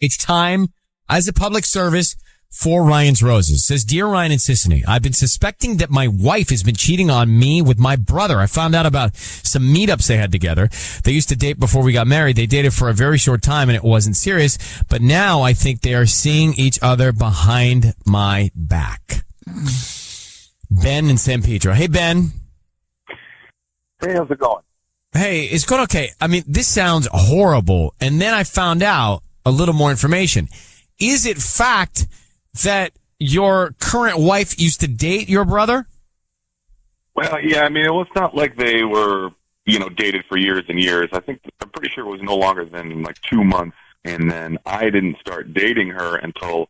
It's time as a public service for Ryan's Roses. Says, Dear Ryan and Sissany, I've been suspecting that my wife has been cheating on me with my brother. I found out about some meetups they had together. They used to date before we got married. They dated for a very short time and it wasn't serious. But now I think they are seeing each other behind my back. Ben in San Pedro. Hey, Ben. Hey, how's it going? Hey, it's going okay. I mean, this sounds horrible. And then I found out a little more information. Is it fact that your current wife used to date your brother? Well, yeah, I mean, it was not like they were, dated for years and years. I'm pretty sure it was no longer than like 2 months. And then I didn't start dating her until,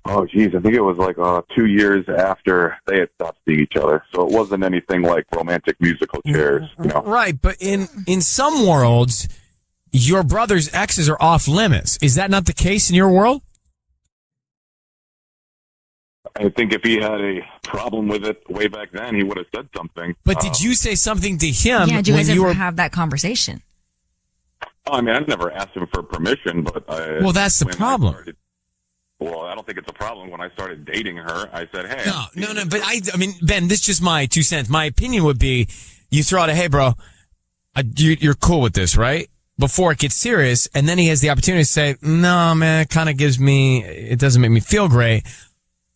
I think it was like 2 years after they had stopped seeing each other. So it wasn't anything like romantic musical chairs, Right, but in some worlds, your brother's exes are off limits. Is that not the case in your world? I think if he had a problem with it way back then, he would have said something. But did you say something to him? Yeah, did you guys ever have that conversation? I mean, I've never asked him for permission, but well, that's the problem. I don't think it's a problem. When I started dating her, I said, hey. No, but I mean, Ben, this is just my 2 cents. My opinion would be, you throw out a, hey, bro, you're cool with this, right? Before it gets serious, and then he has the opportunity to say, no, man, it doesn't make me feel great.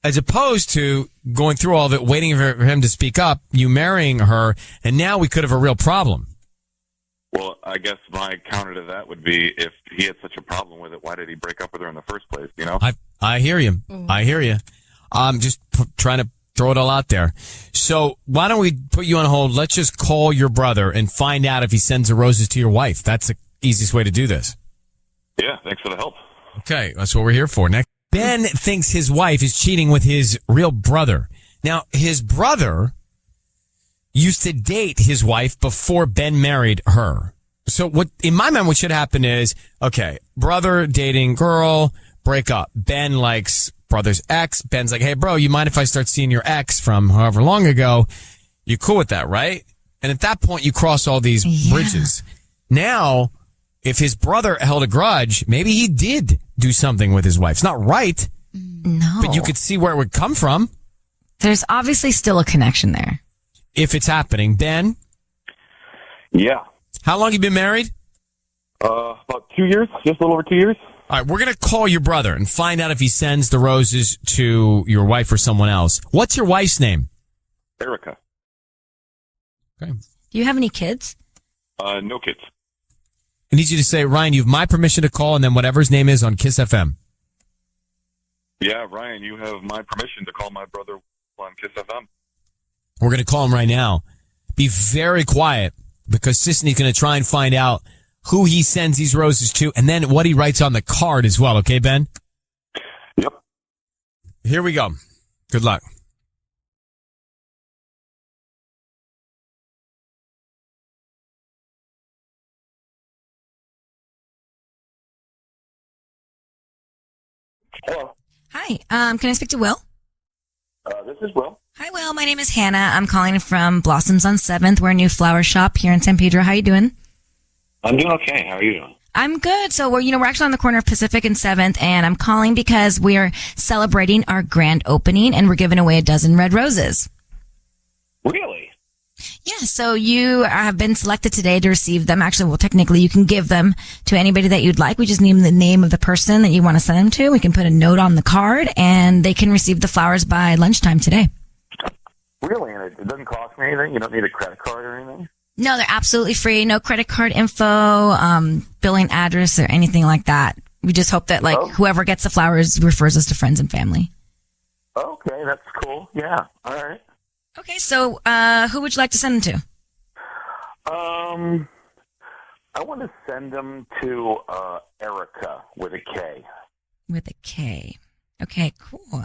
As opposed to going through all of it, waiting for him to speak up, you marrying her, and now we could have a real problem. Well, I guess my counter to that would be, if he had such a problem with it, why did he break up with her in the first place, I hear you. I hear you. I'm just trying to throw it all out there. So why don't we put you on hold? Let's just call your brother and find out if he sends the roses to your wife. That's the easiest way to do this. Yeah, thanks for the help. Okay, that's what we're here for. Next, Ben thinks his wife is cheating with his real brother. Now, his brother used to date his wife before Ben married her. So what, in my mind, what should happen is, okay, brother dating girl, break up. Ben likes brother's ex. Ben's like, hey, bro, you mind if I start seeing your ex from however long ago? You cool with that, right? And at that point, you cross all these bridges. Now, if his brother held a grudge, maybe he did do something with his wife. It's not right. No. But you could see where it would come from. There's obviously still a connection there. If it's happening. Ben? Yeah. How long have you been married? About 2 years, just a little over 2 years. All right, we're going to call your brother and find out if he sends the roses to your wife or someone else. What's your wife's name? Erica. Okay. Do you have any kids? No kids. I need you to say, Ryan, you have my permission to call, and then whatever his name is on KIIS-FM. Yeah, Ryan, you have my permission to call my brother on KIIS-FM. We're going to call him right now. Be very quiet, because Sisney's going to try and find out who he sends these roses to, and then what he writes on the card as well. Okay, Ben? Yep. Here we go. Good luck. Hello. Hi. Can I speak to Will? This is Will. Hi, Will. My name is Hannah. I'm calling from Blossoms on 7th. We're a new flower shop here in San Pedro. How you doing? I'm doing okay. How are you doing? I'm good. So we're actually on the corner of Pacific and 7th, and I'm calling because we're celebrating our grand opening, and we're giving away a dozen red roses. Really? Yeah, so you have been selected today to receive them. Actually, well, technically, you can give them to anybody that you'd like. We just need the name of the person that you want to send them to. We can put a note on the card, and they can receive the flowers by lunchtime today. Really? And it doesn't cost me anything? You don't need a credit card or anything? No, they're absolutely free. No credit card info, billing address, or anything like that. We just hope that, whoever gets the flowers refers us to friends and family. Okay, that's cool. Yeah, all right. Okay, so who would you like to send them to? I want to send them to Erica with a K. With a K. Okay, cool.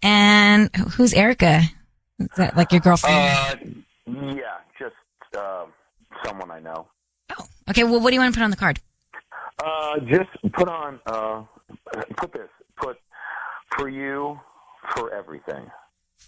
And who's Erica? Is that like your girlfriend? Yeah, just someone I know. Oh, okay. Well, what do you want to put on the card? Just put on, put for you, for everything.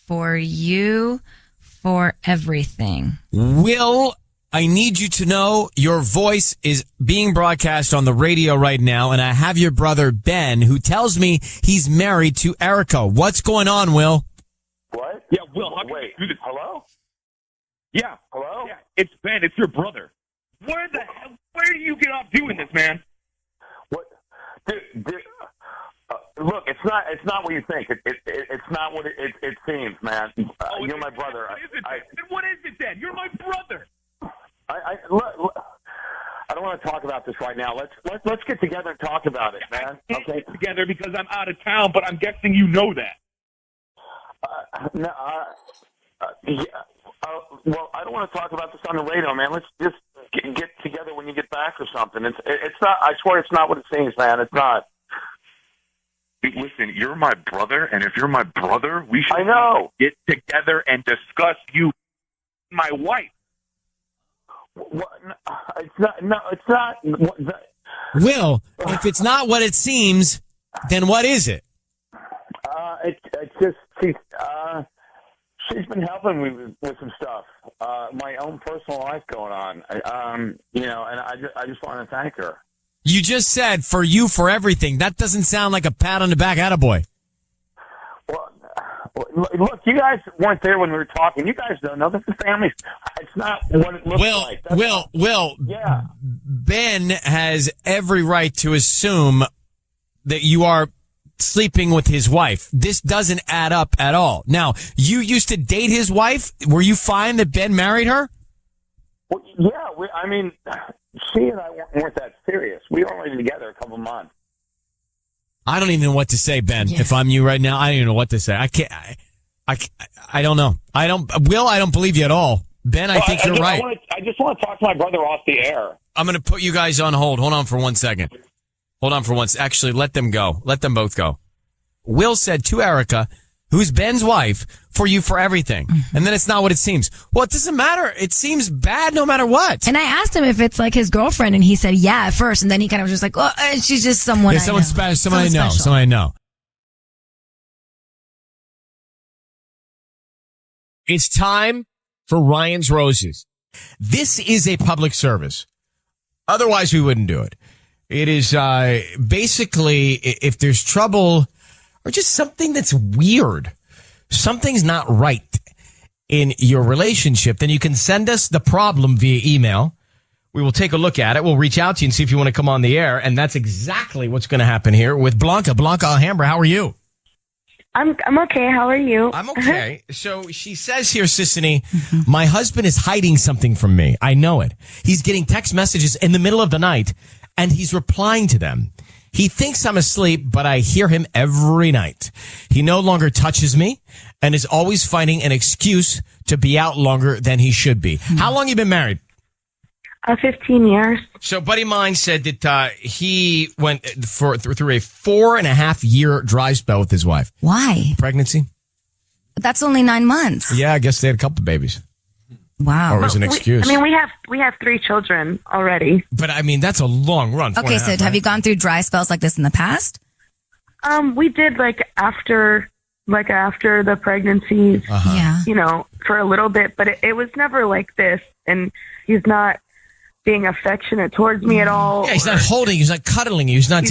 For you, for everything. Will I need you to know your voice is being broadcast on the radio right now, and I have your brother Ben, who tells me he's married to Erica. What's going on, Will? What? Yeah, Will, how can Wait, you do this? hello? Yeah. Hello? Yeah, it's Ben. It's your brother. Where do you get off doing this, man? What? Look, it's not what you think. It's not what it seems, man. You're my brother. What is it then? You're my brother. Look, I don't want to talk about this right now. Let's get together and talk about it, man. I can't Okay. get together because I'm out of town, but I'm guessing you know that. Yeah. Well, I don't want to talk about this on the radio, man. Let's just get together when you get back or something. It's not. I swear, it's not what it seems, man. It's not. Listen, you're my brother, and if you're my brother, we should I know. get together and discuss you, my wife. What? It's not. No, it's not. Will, if it's not what it seems, then what is it? It's just she's been helping me with some stuff. My own personal life going on. And I just want to thank her. You just said for you for everything. That doesn't sound like a pat on the back, attaboy. Well, look, you guys weren't there when we were talking. You guys don't know. This is family. It's not what it looks like. Will, yeah. Ben has every right to assume that you are sleeping with his wife. This doesn't add up at all. Now, you used to date his wife. Were you fine that Ben married her? Well, yeah. She and I weren't that serious. We were only together a couple months. I don't even know what to say, Ben. Yeah. If I'm you right now, I don't even know what to say. I can't. I don't know. I don't believe you at all. Ben, I think you're right. I just want to talk to my brother off the air. I'm going to put you guys on hold. Hold on for 1 second. Actually, let them go. Let them both go. Will said to Erica, who's Ben's wife, for you for everything. Mm-hmm. And then it's not what it seems. Well, it doesn't matter. It seems bad no matter what. And I asked him if it's like his girlfriend, and he said yeah at first. And then he kind of was just like, oh, she's just someone I know. Someone I know. It's time for Ryan's Roses. This is a public service. Otherwise, we wouldn't do it. It is basically if there's trouble or just something that's weird, something's not right in your relationship, then you can send us the problem via email. We will take a look at it. We'll reach out to you and see if you want to come on the air. And that's exactly what's going to happen here with Blanca. Blanca Alhambra, how are you? I'm okay. How are you? I'm okay. So she says here, Sissany, my husband is hiding something from me. I know it. He's getting text messages in the middle of the night, and he's replying to them. He thinks I'm asleep, but I hear him every night. He no longer touches me and is always finding an excuse to be out longer than he should be. How long have you been married? 15 years. So buddy of mine said that he went through a 4.5-year dry spell with his wife. Why? Pregnancy? That's only 9 months. Yeah, I guess they had a couple babies. Wow. Or it was an excuse. We have 3 children already. But that's a long run. Okay, so have you gone through dry spells like this in the past? We did after the pregnancies, Yeah. for a little bit, but it was never like this. And he's not being affectionate towards me at all. Yeah, he's not holding, he's not cuddling you, he's not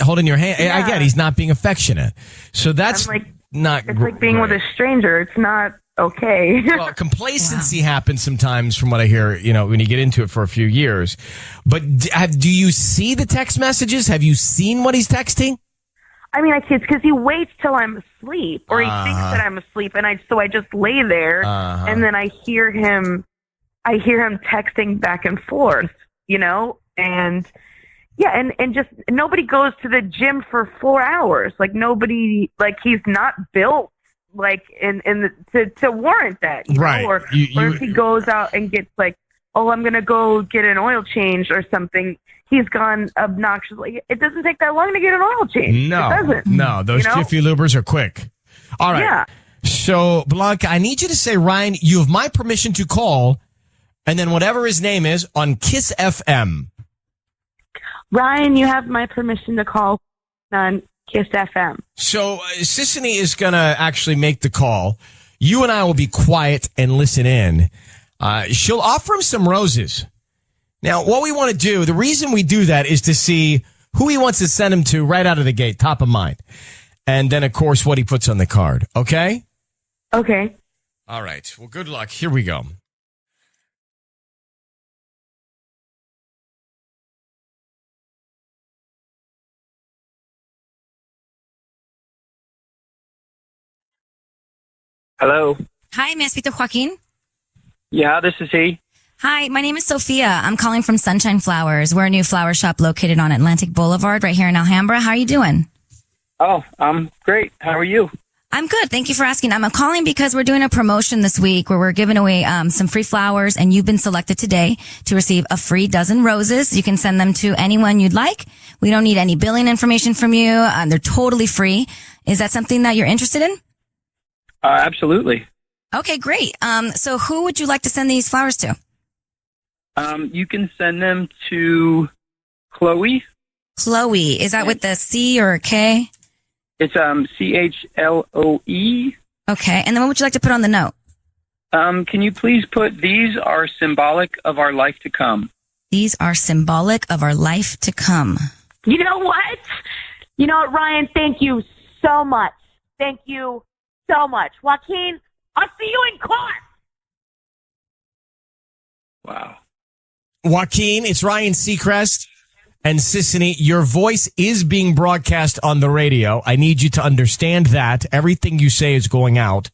holding your hand. Yeah. I get it, he's not being affectionate. So that's not It's like being with a stranger. It's not okay. Well, complacency happens sometimes from what I hear, when you get into it for a few years. But do you see the text messages? Have you seen what he's texting? It's because he waits till I'm asleep, or he thinks that I'm asleep, and I just lay there, and then I hear him texting back and forth, and just nobody goes to the gym for 4 hours. He's not built to warrant that, right? Or if he goes out and gets I'm gonna go get an oil change or something. He's gone obnoxiously. It doesn't take that long to get an oil change. No, it doesn't. No, those Jiffy Lubers are quick. All right. Yeah. So Blanca, I need you to say, Ryan, you have my permission to call. And then whatever his name is on KIIS-FM. Ryan, you have my permission to call on KIIS-FM. So Sissany is going to actually make the call. You and I will be quiet and listen in. she'll offer him some roses. Now, what we want to do, the reason we do that is to see who he wants to send him to right out of the gate, top of mind. And then, of course, what he puts on the card. Okay? Okay. All right. Well, good luck. Here we go. Hello. Hi, may I speak to Joaquin? Yeah, this is he. Hi, my name is Sophia. I'm calling from Sunshine Flowers. We're a new flower shop located on Atlantic Boulevard right here in Alhambra. How are you doing? Oh, I'm great. How are you? I'm good. Thank you for asking. I'm calling because we're doing a promotion this week where we're giving away some free flowers, and you've been selected today to receive a free dozen roses. You can send them to anyone you'd like. We don't need any billing information from you. They're totally free. Is that something that you're interested in? Absolutely. Okay, great. So who would you like to send these flowers to? You can send them to Chloe. Chloe. Is that with the C or a K? It's CHLOE. Okay. And then what would you like to put on the note? Can you please put, these are symbolic of our life to come? These are symbolic of our life to come. You know what? You know what, Ryan? Thank you so much. Thank you so much. Joaquin, I'll see you in court. Wow. Joaquin, it's Ryan Seacrest and Sissany. Your voice is being broadcast on the radio. I need you to understand that. Everything you say is going out.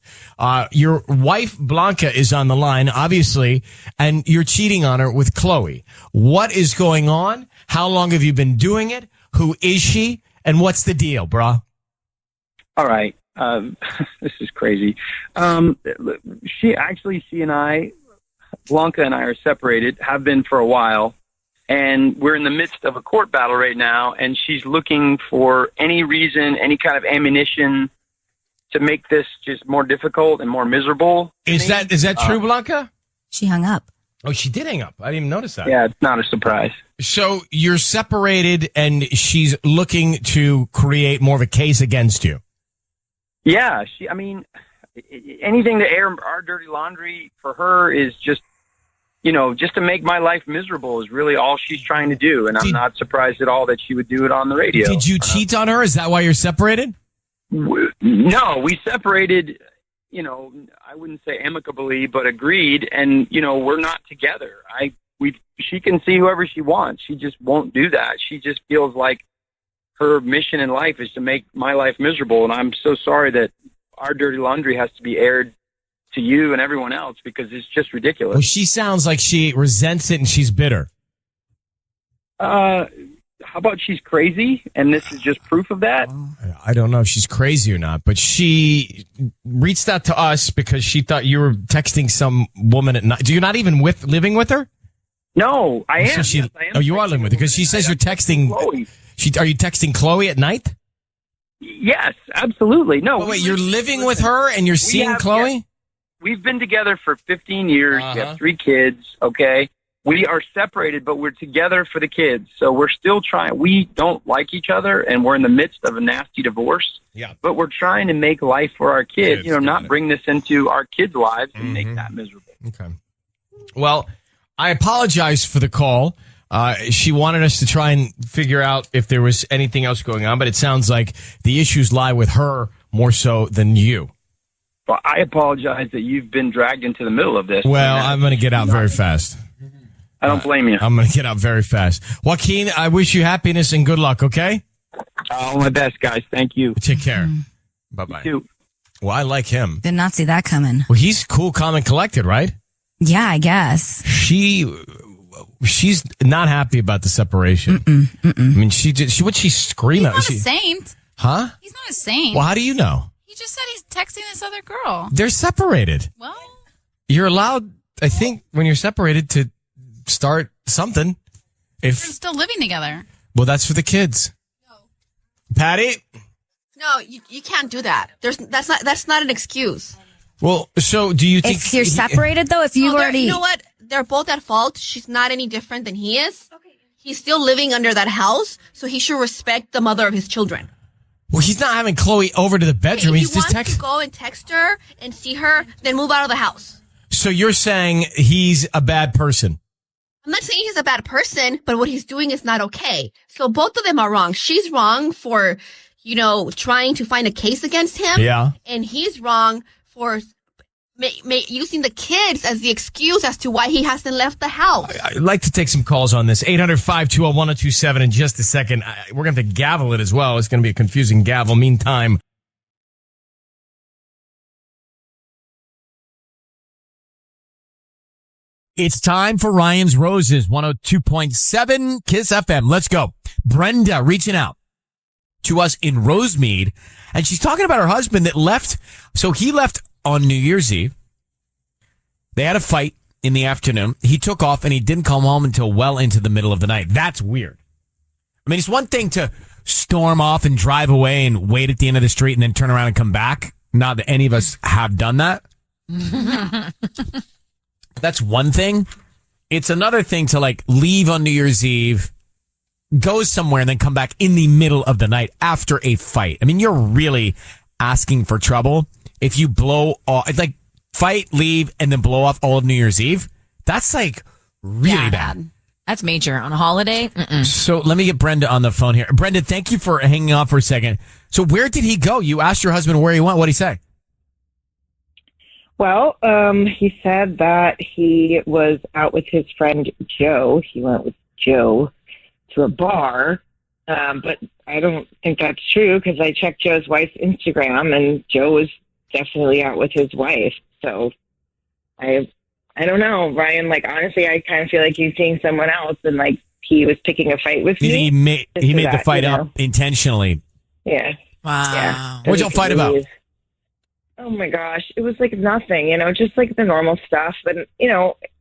Your wife, Blanca, is on the line, obviously, and you're cheating on her with Chloe. What is going on? How long have you been doing it? Who is she? And what's the deal, brah? All right. This is crazy. She and I, Blanca and I are separated, have been for a while, and we're in the midst of a court battle right now, and she's looking for any reason, any kind of ammunition to make this just more difficult and more miserable. Is that true, Blanca? She hung up. Oh, she did hang up. I didn't even notice that. Yeah, it's not a surprise. So you're separated, and she's looking to create more of a case against you. Yeah, anything to air our dirty laundry for her is just, just to make my life miserable is really all she's trying to do. And I'm not surprised at all that she would do it on the radio. Did you cheat on her? Is that why you're separated? No, we separated, I wouldn't say amicably, but agreed. And, we're not together. She can see whoever she wants. She just won't do that. She just feels like her mission in life is to make my life miserable. And I'm so sorry that our dirty laundry has to be aired to you and everyone else because it's just ridiculous. Well, she sounds like she resents it and she's bitter. How about she's crazy? And this is just proof of that? I don't know if she's crazy or not, but she reached out to us because she thought you were texting some woman at night. Do you not even living with her? No, I am. So yes, I am. Oh, you are living with her because she says you're texting Chloe. Are you texting Chloe at night? Yes, absolutely. No. Wait, you're living with her and you're seeing Chloe? Yes, we've been together for 15 years. We have 3 kids, okay? We are separated, but we're together for the kids. So we're still trying. We don't like each other, and we're in the midst of a nasty divorce. Yeah. But we're trying to make life for our kids, not bring this into our kids' lives and make that miserable. Okay. Well, I apologize for the call. She wanted us to try and figure out if there was anything else going on, but it sounds like the issues lie with her more so than you. Well, I apologize that you've been dragged into the middle of this. Well, I'm going to get out very fast. I don't blame you. I'm going to get out very fast. Joaquin, I wish you happiness and good luck, okay? All my best, guys. Thank you. Take care. Bye-bye. You too. Well, I like him. Did not see that coming. Well, he's cool, calm, and collected, right? Yeah, I guess. She's not happy about the separation. I mean, what'd she scream at? He's not a saint. Huh? He's not a saint. Well, how do you know? He just said he's texting this other girl. They're separated. Well, You're allowed, I think, when you're separated to start something. they're still living together. Well, that's for the kids. No. Patty? No, you can't do that. That's not an excuse. Well, so do you think... If you're separated, though, if you already... You know what? They're both at fault. She's not any different than he is. Okay. He's still living under that house, so he should respect the mother of his children. Well, he's not having Chloe over to the bedroom. If He's he just wants to go and text her and see her, then move out of the house. So you're saying he's a bad person? I'm not saying he's a bad person, but what he's doing is not okay. So both of them are wrong. She's wrong for, trying to find a case against him. Yeah. And he's wrong for using the kids as the excuse as to why he hasn't left the house. I'd like to take some calls on this. 800-520-1027 in just a second. We're going to have to gavel it as well. It's going to be a confusing gavel. Meantime, it's time for Ryan's Roses, 102.7 KIIS-FM. Let's go. Brenda reaching out to us in Rosemead, and she's talking about her husband that left. So he left on New Year's Eve. They had a fight in the afternoon. He took off and he didn't come home until well into the middle of the night. That's weird. I mean, it's one thing to storm off and drive away and wait at the end of the street and then turn around and come back. Not that any of us have done that. That's one thing. It's another thing to like leave on New Year's Eve, go somewhere and then come back in the middle of the night after a fight. I mean, you're really asking for trouble. If you blow off, it's like fight, leave, and then blow off all of New Year's Eve. That's like really bad. That's major on a holiday. Mm-mm. So let me get Brenda on the phone here. Brenda, thank you for hanging on for a second. So where did he go? You asked your husband where he went. What did he say? Well, he said that he was out with his friend Joe. He went with Joe to a bar, but I don't think that's true because I checked Joe's wife's Instagram and Joe was definitely out with his wife. So I don't know, Ryan. Like honestly, I kind of feel like he's seeing someone else, and like he was picking a fight with me. He made the fight up intentionally. Yeah. Wow. Yeah. What'd y'all fight about? Oh my gosh, it was like nothing, just like the normal stuff. But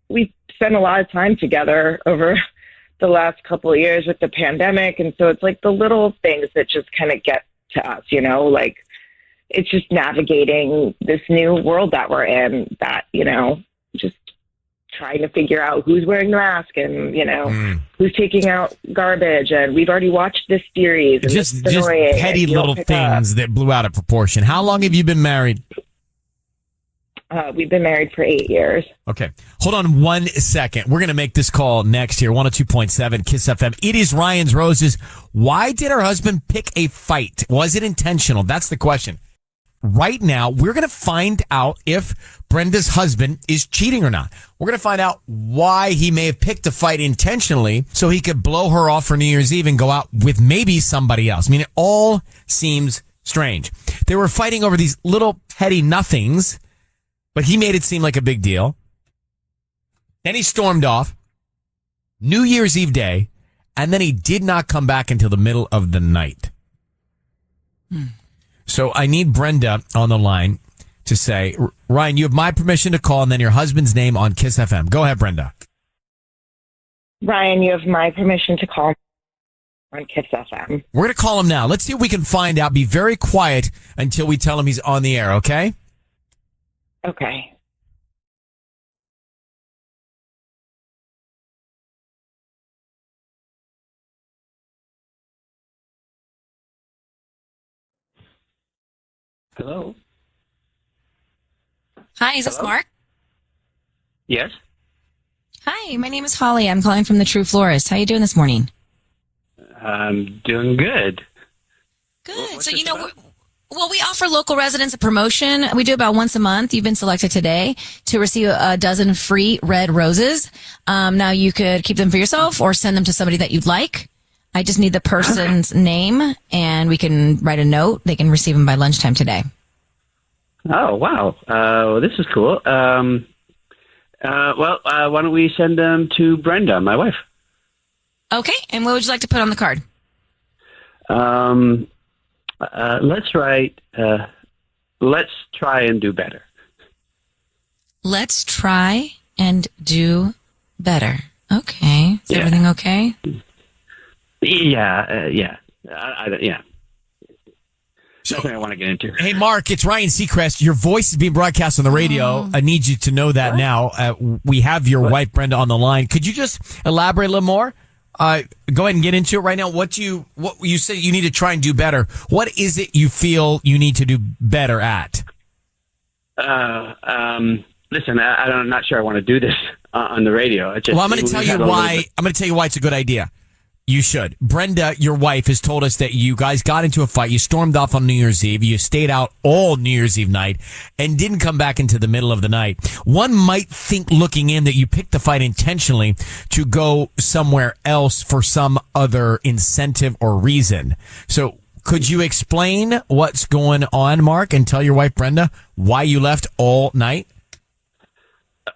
we spent a lot of time together over the last couple of years with the pandemic, and so it's like the little things that just kind of get to us, like. It's just navigating this new world that we're in that, just trying to figure out who's wearing the mask and, who's taking out garbage. And we've already watched this series. And Just petty little things that blew out of proportion. How long have you been married? We've been married for 8 years. Okay. Hold on 1 second. We're going to make this call next here. 102.7 KIIS-FM. It is Ryan's Roses. Why did her husband pick a fight? Was it intentional? That's the question. Right now, we're going to find out if Brenda's husband is cheating or not. We're going to find out why he may have picked a fight intentionally so he could blow her off for New Year's Eve and go out with maybe somebody else. I mean, it all seems strange. They were fighting over these little petty nothings, but he made it seem like a big deal. Then he stormed off New Year's Eve day, and then he did not come back until the middle of the night. So I need Brenda on the line to say, Ryan, you have my permission to call and then your husband's name on KIIS-FM. Go ahead, Brenda. Ryan, you have my permission to call on KIIS-FM. We're going to call him now. Let's see if we can find out. Be very quiet until we tell him he's on the air, okay? Okay. Hello. Hi, is this Mark? Yes. Hi, my name is Holly. I'm calling from the True Florist. How you doing this morning? I'm doing good. Good. So, we offer local residents a promotion. We do about once a month. You've been selected today to receive a dozen free red roses. Now, you could keep them for yourself or send them to somebody that you'd like. I just need the person's name, and we can write a note. They can receive them by lunchtime today. Oh, wow. This is cool. Why don't we send them to Brenda, my wife? Okay. And what would you like to put on the card? Let's write, let's try and do better. Let's try and do better. Okay. Is everything okay? Yeah. Yeah. Something I want to get into. Hey, Mark, it's Ryan Seacrest. Your voice is being broadcast on the radio. I need you to know that now. We have your wife, Brenda, on the line. Could you just elaborate a little more? Go ahead and get into it right now. What you say you need to try and do better. What is it you feel you need to do better at? Listen, I'm not sure I want to do this on the radio. Well, I'm going to tell you why. I'm going to tell you why it's a good idea. You should. Brenda, your wife, has told us that you guys got into a fight. You stormed off on New Year's Eve. You stayed out all New Year's Eve night and didn't come back into the middle of the night. One might think, looking in, that you picked the fight intentionally to go somewhere else for some other incentive or reason. So could you explain what's going on, Mark, and tell your wife, Brenda, why you left all night?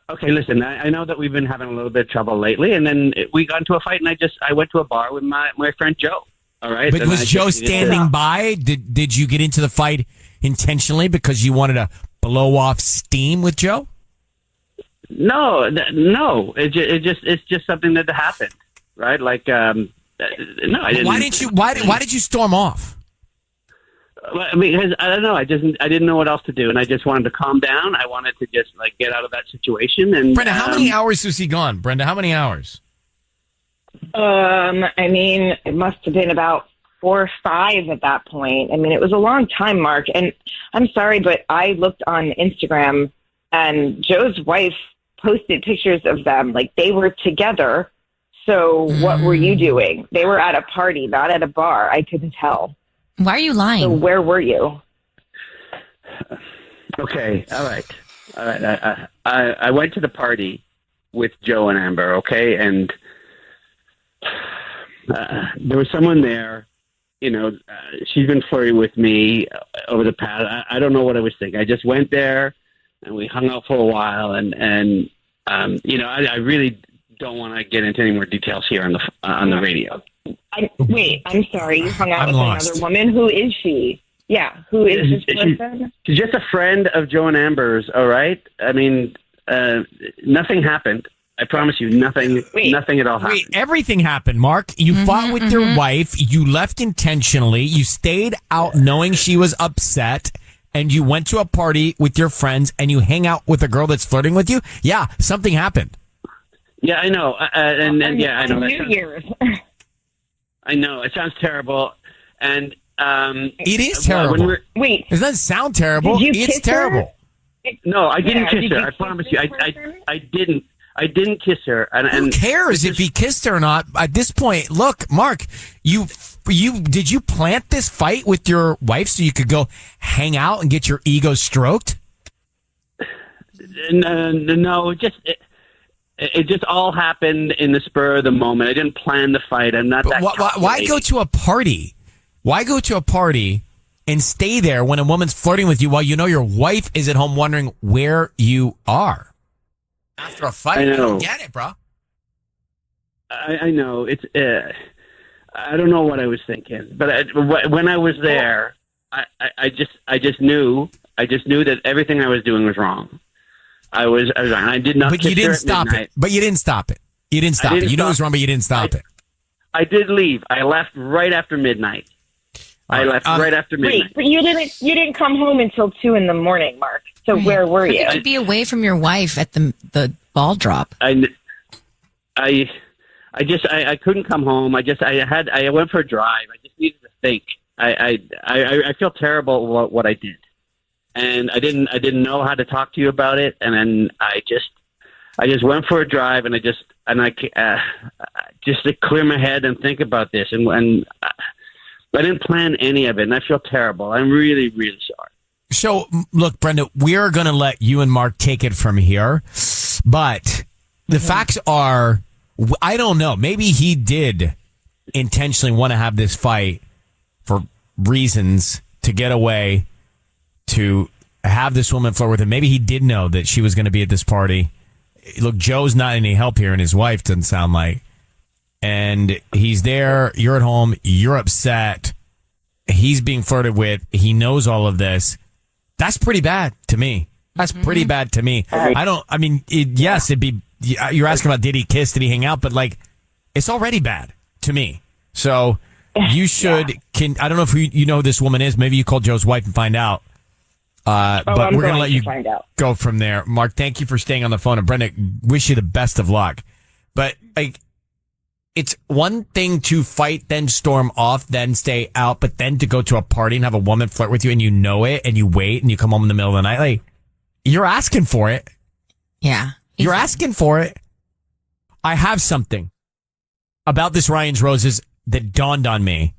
Okay, listen, I know that we've been having a little bit of trouble lately, and then we got into a fight, and I went to a bar with my friend Joe, all right? But was Joe standing by? Did you get into the fight intentionally because you wanted to blow off steam with Joe? No. It's just something that happened, right? Like, no, I didn't. Why did you storm off? Well, I mean, I don't know. I didn't know what else to do, and I just wanted to calm down. I wanted to just get out of that situation. And Brenda, how many hours was he gone? Brenda, how many hours? I mean, it must have been about 4 or 5 at that point. I mean, it was a long time, Mark. And I'm sorry, but I looked on Instagram, and Joe's wife posted pictures of them like they were together. So what were you doing? They were at a party, not at a bar. I couldn't tell. Why are you lying? So where were you? Okay, all right. I went to the party with Joe and Amber, okay? And there was someone there, she's been flirting with me over the past, I don't know what I was thinking. I just went there, and we hung out for a while, and I really don't want to get into any more details here on the radio. I'm sorry. You hung out with another woman. Who is she? Yeah, who is this person? She's just a friend of Joe and Amber's, all right? I mean, nothing happened. I promise you, nothing at all happened. Wait, everything happened, Mark. You fought with your wife. You left intentionally. You stayed out knowing she was upset. And you went to a party with your friends, and you hang out with a girl that's flirting with you? Yeah, something happened. Yeah, I know. I know. New Year's. I know. It sounds terrible. And it is terrible. Wait. It doesn't sound terrible. It's terrible. No, I didn't kiss her. I promise you. I didn't. I didn't kiss her. And who cares if he kissed her or not? At this point, look, Mark, did you plant this fight with your wife so you could go hang out and get your ego stroked? No, it just all happened in the spur of the moment. I didn't plan the fight. I'm not that. Why go to a party? Why go to a party and stay there when a woman's flirting with you while you know your wife is at home wondering where you are? After a fight, I don't get it, bro. I know it's. I don't know what I was thinking, but when I was there, I just knew that everything I was doing was wrong. I was wrong. I did not. But you didn't stop it. You didn't stop it. You know it was wrong, but you didn't stop it. I did leave. I left right after midnight. Right after midnight. Wait, but you didn't come home until 2 a.m, Mark. So where were you? You'd be away from your wife at the ball drop. I couldn't come home. I went for a drive. I just needed to think. I feel terrible about what I did, and I didn't know how to talk to you about it. And then I just went for a drive, and I just to clear my head and think about this, and I didn't plan any of it, and I feel terrible. I'm really, really sorry. So, look, Brenda, we are going to let you and Mark take it from here, but the facts are, I don't know, maybe he did intentionally want to have this fight for reasons to get away, to have this woman flirt with him. Maybe he did know that she was going to be at this party. Look, Joe's not any help here, and his wife doesn't sound like. And he's there, you're at home, you're upset, he's being flirted with, he knows all of this. That's pretty bad to me. That's pretty bad to me. It'd be, you're asking about did he kiss, did he hang out, but it's already bad to me. So you should, I don't know if you know who this woman is, maybe you call Joe's wife and find out. But we're going to let you go from there. Mark, thank you for staying on the phone, and Brenda, wish you the best of luck. But it's one thing to fight, then storm off, then stay out, but then to go to a party and have a woman flirt with you and you know it and you wait and you come home in the middle of the night. You're asking for it. Yeah. You're asking for it. I have something about this Ryan's Roses that dawned on me.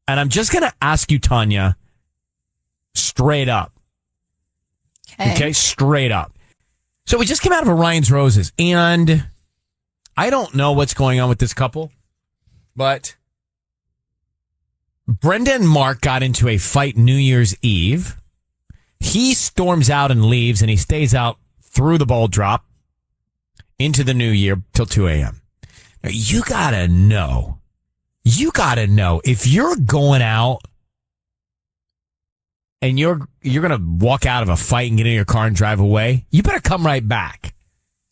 And I'm just going to ask you, Tanya, straight up. Okay, straight up. So we just came out of a Ryan's Roses, and I don't know what's going on with this couple, but Brenda and Mark got into a fight New Year's Eve. He storms out and leaves, and he stays out through the ball drop into the new year till 2 a.m. Now, you got to know, if you're going out and you're going to walk out of a fight and get in your car and drive away, you better come right back.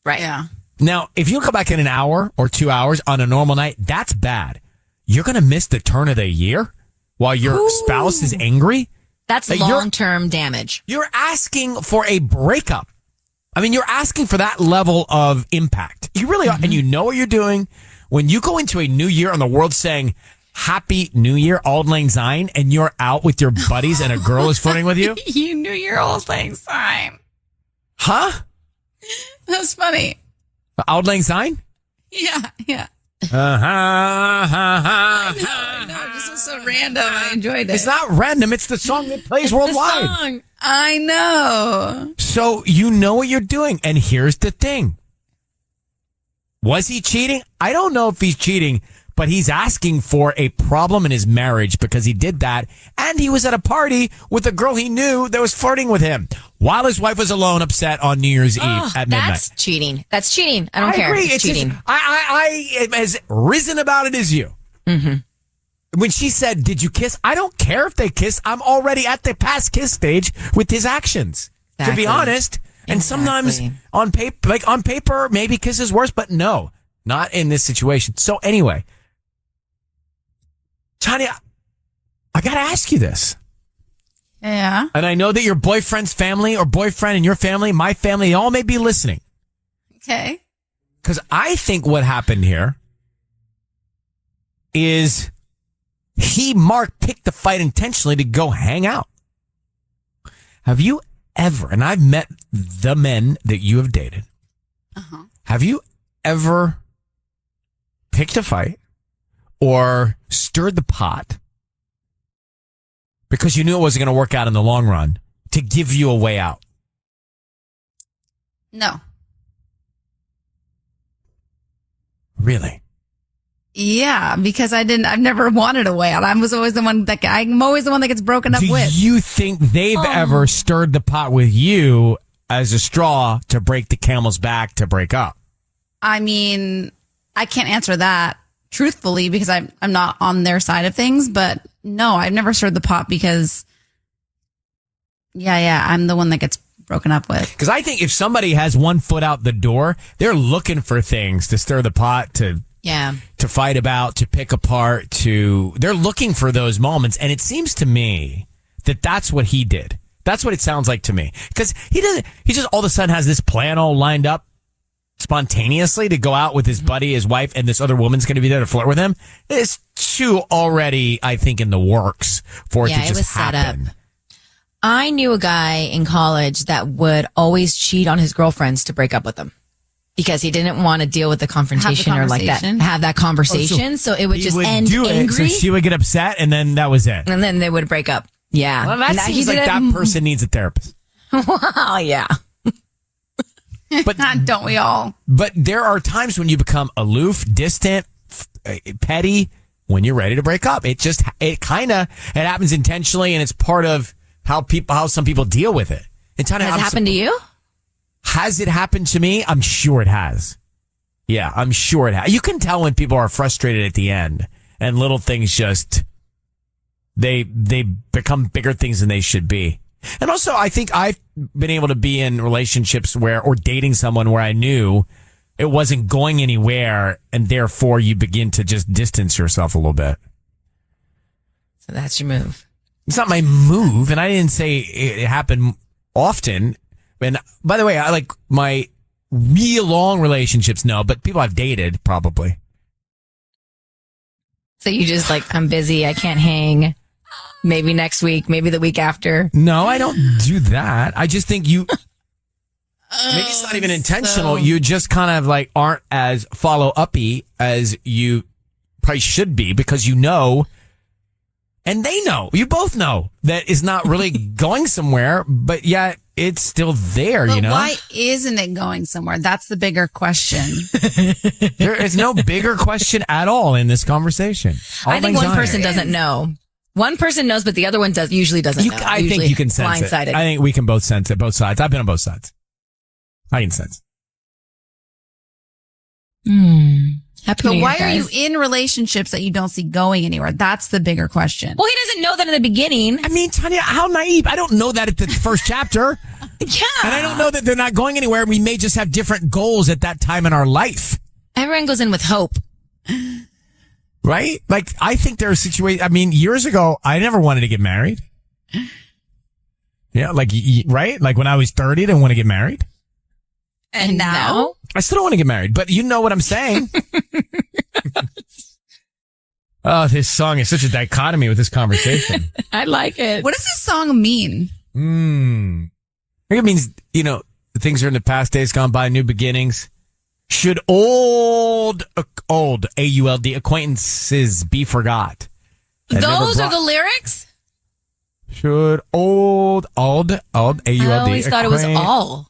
Right. Yeah. Now, if you come back in an hour or 2 hours on a normal night, that's bad. You're going to miss the turn of the year while your spouse is angry? That's long-term damage. You're asking for a breakup. I mean, you're asking for that level of impact. You really are. And you know what you're doing. When you go into a new year and the world's saying, Happy New Year, Auld Lang Syne, and you're out with your buddies and a girl is flirting with you? You knew your Auld Lang Syne. Huh? That's funny. Auld Lang Syne? Yeah. I know. This was so random. I enjoyed it. It's not random. It's the song that plays worldwide. The song. I know. So you know what you're doing. And here's the thing. Was he cheating? I don't know if he's cheating, but he's asking for a problem in his marriage because he did that. And he was at a party with a girl he knew that was flirting with him while his wife was alone, upset on New Year's Eve at midnight. That's cheating. That's cheating. I don't care. Agree. It's cheating. I am as risen about it as you. Mm-hmm. When she said, did you kiss? I don't care if they kissed. I'm already at the past kiss stage with his actions, to be honest. And sometimes on paper, maybe kiss is worse, but no, not in this situation. So anyway, Tanya, I got to ask you this. Yeah. And I know that your boyfriend's family or boyfriend and your family, my family, they all may be listening. Okay. Because I think what happened here is Mark picked the fight intentionally to go hang out. Have you ever, and I've met the men that you have dated, have you ever picked a fight or stirred the pot because you knew it wasn't going to work out in the long run to give you a way out? No. Really? Yeah, because I've never wanted a way out. I'm always the one that gets broken up with. Do you think they've ever stirred the pot with you as a straw to break the camel's back to break up? I mean, I can't answer that truthfully because I'm not on their side of things, but no, I've never stirred the pot because I'm the one that gets broken up with. Because I think if somebody has one foot out the door, they're looking for things to stir the pot, to fight about, to pick apart, they're looking for those moments. And it seems to me that that's what he did. That's what it sounds like to me. Because he just all of a sudden has this plan all lined up spontaneously to go out with his buddy, his wife, and this other woman's going to be there to flirt with him. It's too already, I think, in the works for it to just happen. Set up. I knew a guy in college that would always cheat on his girlfriends to break up with them. Because he didn't want to deal with the confrontation or like that. Have that conversation. So it would just end angry. So she would get upset and then that was it. And then they would break up. Yeah. Well, that seems like that person needs a therapist. Wow, yeah. But don't we all? But there are times when you become aloof, distant, petty when you're ready to break up. It happens intentionally and it's part of how some people deal with it. Has it happened to you? Has it happened to me? I'm sure it has. Yeah, I'm sure it has. You can tell when people are frustrated at the end and little things just, they become bigger things than they should be. And also, I think I've been able to be in relationships or dating someone where I knew it wasn't going anywhere and therefore you begin to just distance yourself a little bit. So that's your move. It's not my move, and I didn't say it happened often. And by the way, I like my real long relationships, no, but people I've dated, probably. So you just I'm busy, I can't hang. Maybe next week, maybe the week after. No, I don't do that. I just think you... Maybe it's not even intentional. You just kind of like aren't as follow-uppy as you probably should be because you know, and they know, you both know that it's not really going somewhere, but yet it's still there, But you know? why isn't it going somewhere? That's the bigger question. There is no bigger question at all in this conversation. I think one person doesn't know. One person knows, but the other one usually doesn't know. I think you can sense it. Blindsided. I think we can both sense it, both sides. I've been on both sides. I can sense. Happy But New Year, why are you guys. in relationships that you don't see going anywhere? That's the bigger question. Well, he doesn't know that in the beginning. I mean, Tanya, how naive. I don't know that at the first chapter. Yeah. And I don't know that they're not going anywhere. We may just have different goals at that time in our life. Everyone goes in with hope. Right? Like, I think there are situations, I mean, years ago, I never wanted to get married. Yeah, like, right? Like when I was 30, I didn't want to get married. And now? I still don't want to get married, but you know what I'm saying. Oh, this song is such a dichotomy with this conversation. I like it. What does this song mean? I think it means, you know, things are in the past, days gone by, new beginnings. Should old, A-U-L-D, acquaintances be forgot? Those are the lyrics? Should old, A-U-L-D. I always thought it was all.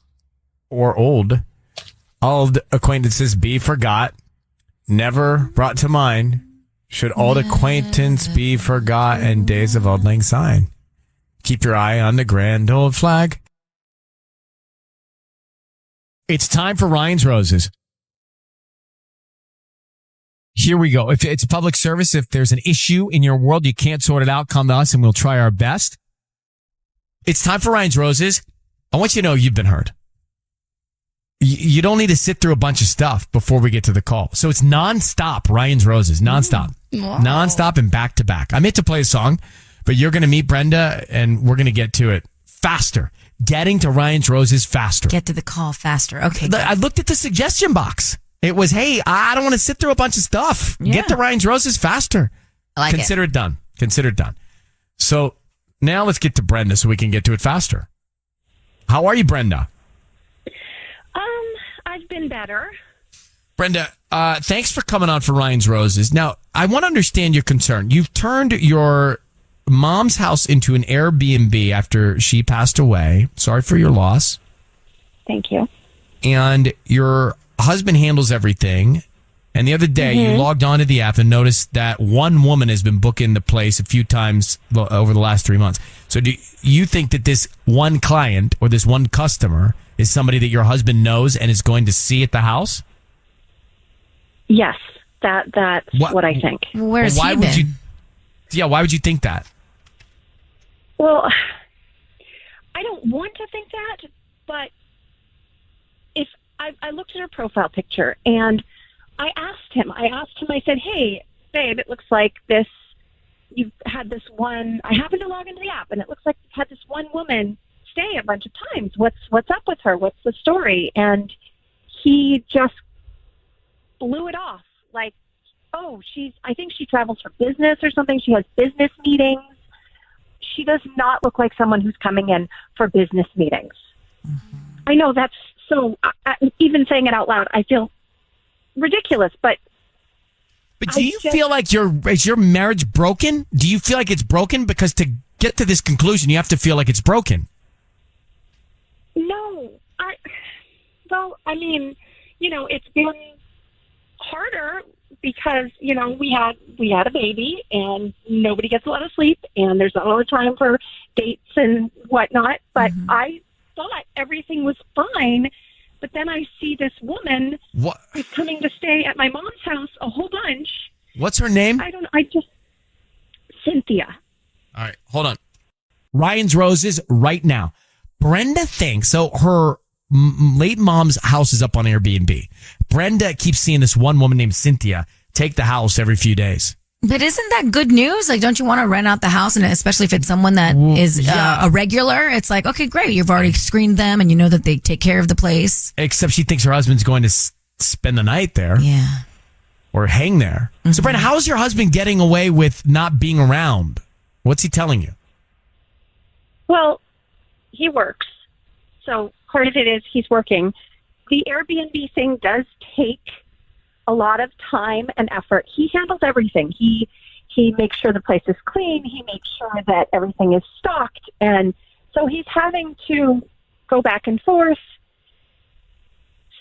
Or old acquaintances be forgot, never brought to mind. Should old acquaintance be forgot and days of old lang syne. Keep your eye on the grand old flag. It's time for Ryan's Roses. Here we go. If it's a public service, if there's an issue in your world, you can't sort it out, come to us and we'll try our best. It's time for Ryan's Roses. I want you to know you've been heard. You don't need to sit through a bunch of stuff before we get to the call. So it's nonstop, Ryan's Roses, nonstop. Wow. Nonstop and back to back. I meant to play a song, but you're going to meet Brenda and we're going to get to it faster. Getting to Ryan's Roses faster. Get to the call faster. Okay. Good. I looked at the suggestion box. It was, hey, I don't want to sit through a bunch of stuff. Yeah. Get to Ryan's Roses faster. I like Consider it done. Consider it done. So now let's get to Brenda so we can get to it faster. How are you, Brenda? I've been better. Brenda, thanks for coming on for Ryan's Roses. Now, I want to understand your concern. You've turned your mom's house into an Airbnb after she passed away. Sorry for your loss. Thank you. And your husband handles everything. And the other day, you logged onto the app and noticed that one woman has been booking the place a few times over the last 3 months. So do you think that this one client or this one customer is somebody that your husband knows and is going to see at the house? Yes, that's what I think. Where's why he would been? why would you think that? Well, I don't want to think that, but if I looked at her profile picture and I asked him, I said, hey, babe, it looks like this, you've had this one, I happened to log into the app and it looks like you've had this one woman stay a bunch of times. What's up with her? What's the story? And he just blew it off. Like, oh, I think she travels for business or something. She has business meetings. She does not look like someone who's coming in for business meetings. Mm-hmm. I know that's so, even saying it out loud, I feel ridiculous, but do you feel like is your marriage broken? Do you feel like it's broken? Because to get to this conclusion, you have to feel like it's broken. No, I mean, it's been harder because, we had a baby and nobody gets a lot of sleep and there's not a lot of time for dates and whatnot. But I thought everything was fine. But then I see this woman who's coming to stay at my mom's house a whole bunch. What's her name? Cynthia. All right, hold on. Ryan's Roses right now. Brenda thinks, so her late mom's house is up on Airbnb. Brenda keeps seeing this one woman named Cynthia take the house every few days. But isn't that good news? Like, don't you want to rent out the house? And especially if it's someone that is a regular, it's like, okay, great. You've already screened them and you know that they take care of the place. Except she thinks her husband's going to spend the night there. Yeah. Or hang there. Mm-hmm. So, Brenda, how is your husband getting away with not being around? What's he telling you? Well, he works. So part of it is he's working. The Airbnb thing does take a lot of time and effort. He handles everything. He makes sure the place is clean. He makes sure that everything is stocked. And so he's having to go back and forth.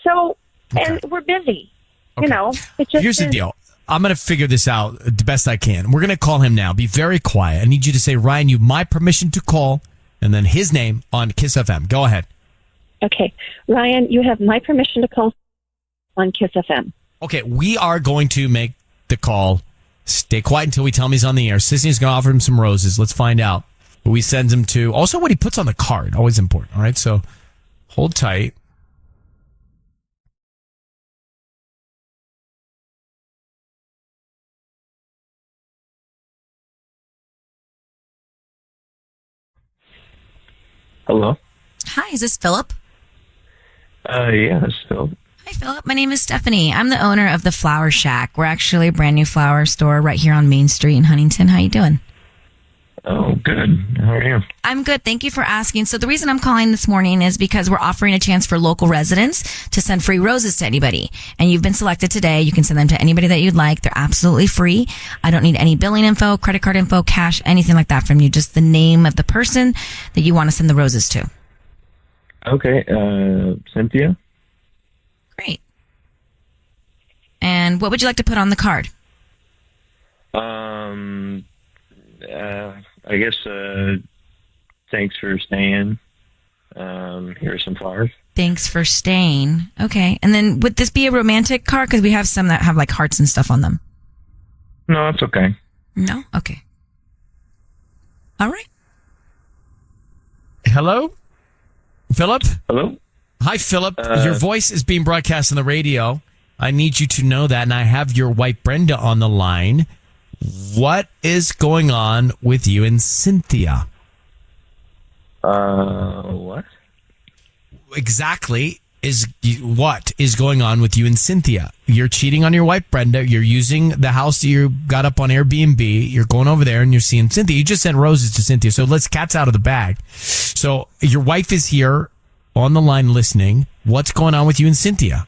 So, and we're busy. Okay. You know, it just Here's the deal. I'm going to figure this out the best I can. We're going to call him now. Be very quiet. I need you to say, Ryan, you have my permission to call, and then his name on KIIS-FM. Go ahead. Okay. Ryan, you have my permission to call on KIIS-FM. Okay, we are going to make the call. Stay quiet until we tell him he's on the air. Sisney's going to offer him some roses. Let's find out who we send him to. Also, what he puts on the card. Always important. All right, so hold tight. Hello? Hi, is this Philip? Yeah, this is Philip. Hi, Philip. My name is Stephanie. I'm the owner of the Flower Shack. We're actually a brand new flower store right here on Main Street in Huntington. How you doing? Oh, good. How are you? I'm good. Thank you for asking. So the reason I'm calling this morning is because we're offering a chance for local residents to send free roses to anybody. And you've been selected today. You can send them to anybody that you'd like. They're absolutely free. I don't need any billing info, credit card info, cash, anything like that from you. Just the name of the person that you want to send the roses to. Okay, Cynthia? Great. And what would you like to put on the card? I guess, thanks for staying. Here are some flowers. Thanks for staying. Okay. And then would this be a romantic card? Because we have some that have like hearts and stuff on them. No, that's okay. No? Okay. All right. Hello? Philip? Hello? Hi, Philip. Your voice is being broadcast on the radio. I need you to know that, and I have your wife, Brenda, on the line. What is going on with you and Cynthia? What? Exactly what is going on with you and Cynthia? You're cheating on your wife, Brenda. You're using the house that you got up on Airbnb. You're going over there and you're seeing Cynthia. You just sent roses to Cynthia. So let's cat's out of the bag. So your wife is here on the line listening. What's going on with you and Cynthia?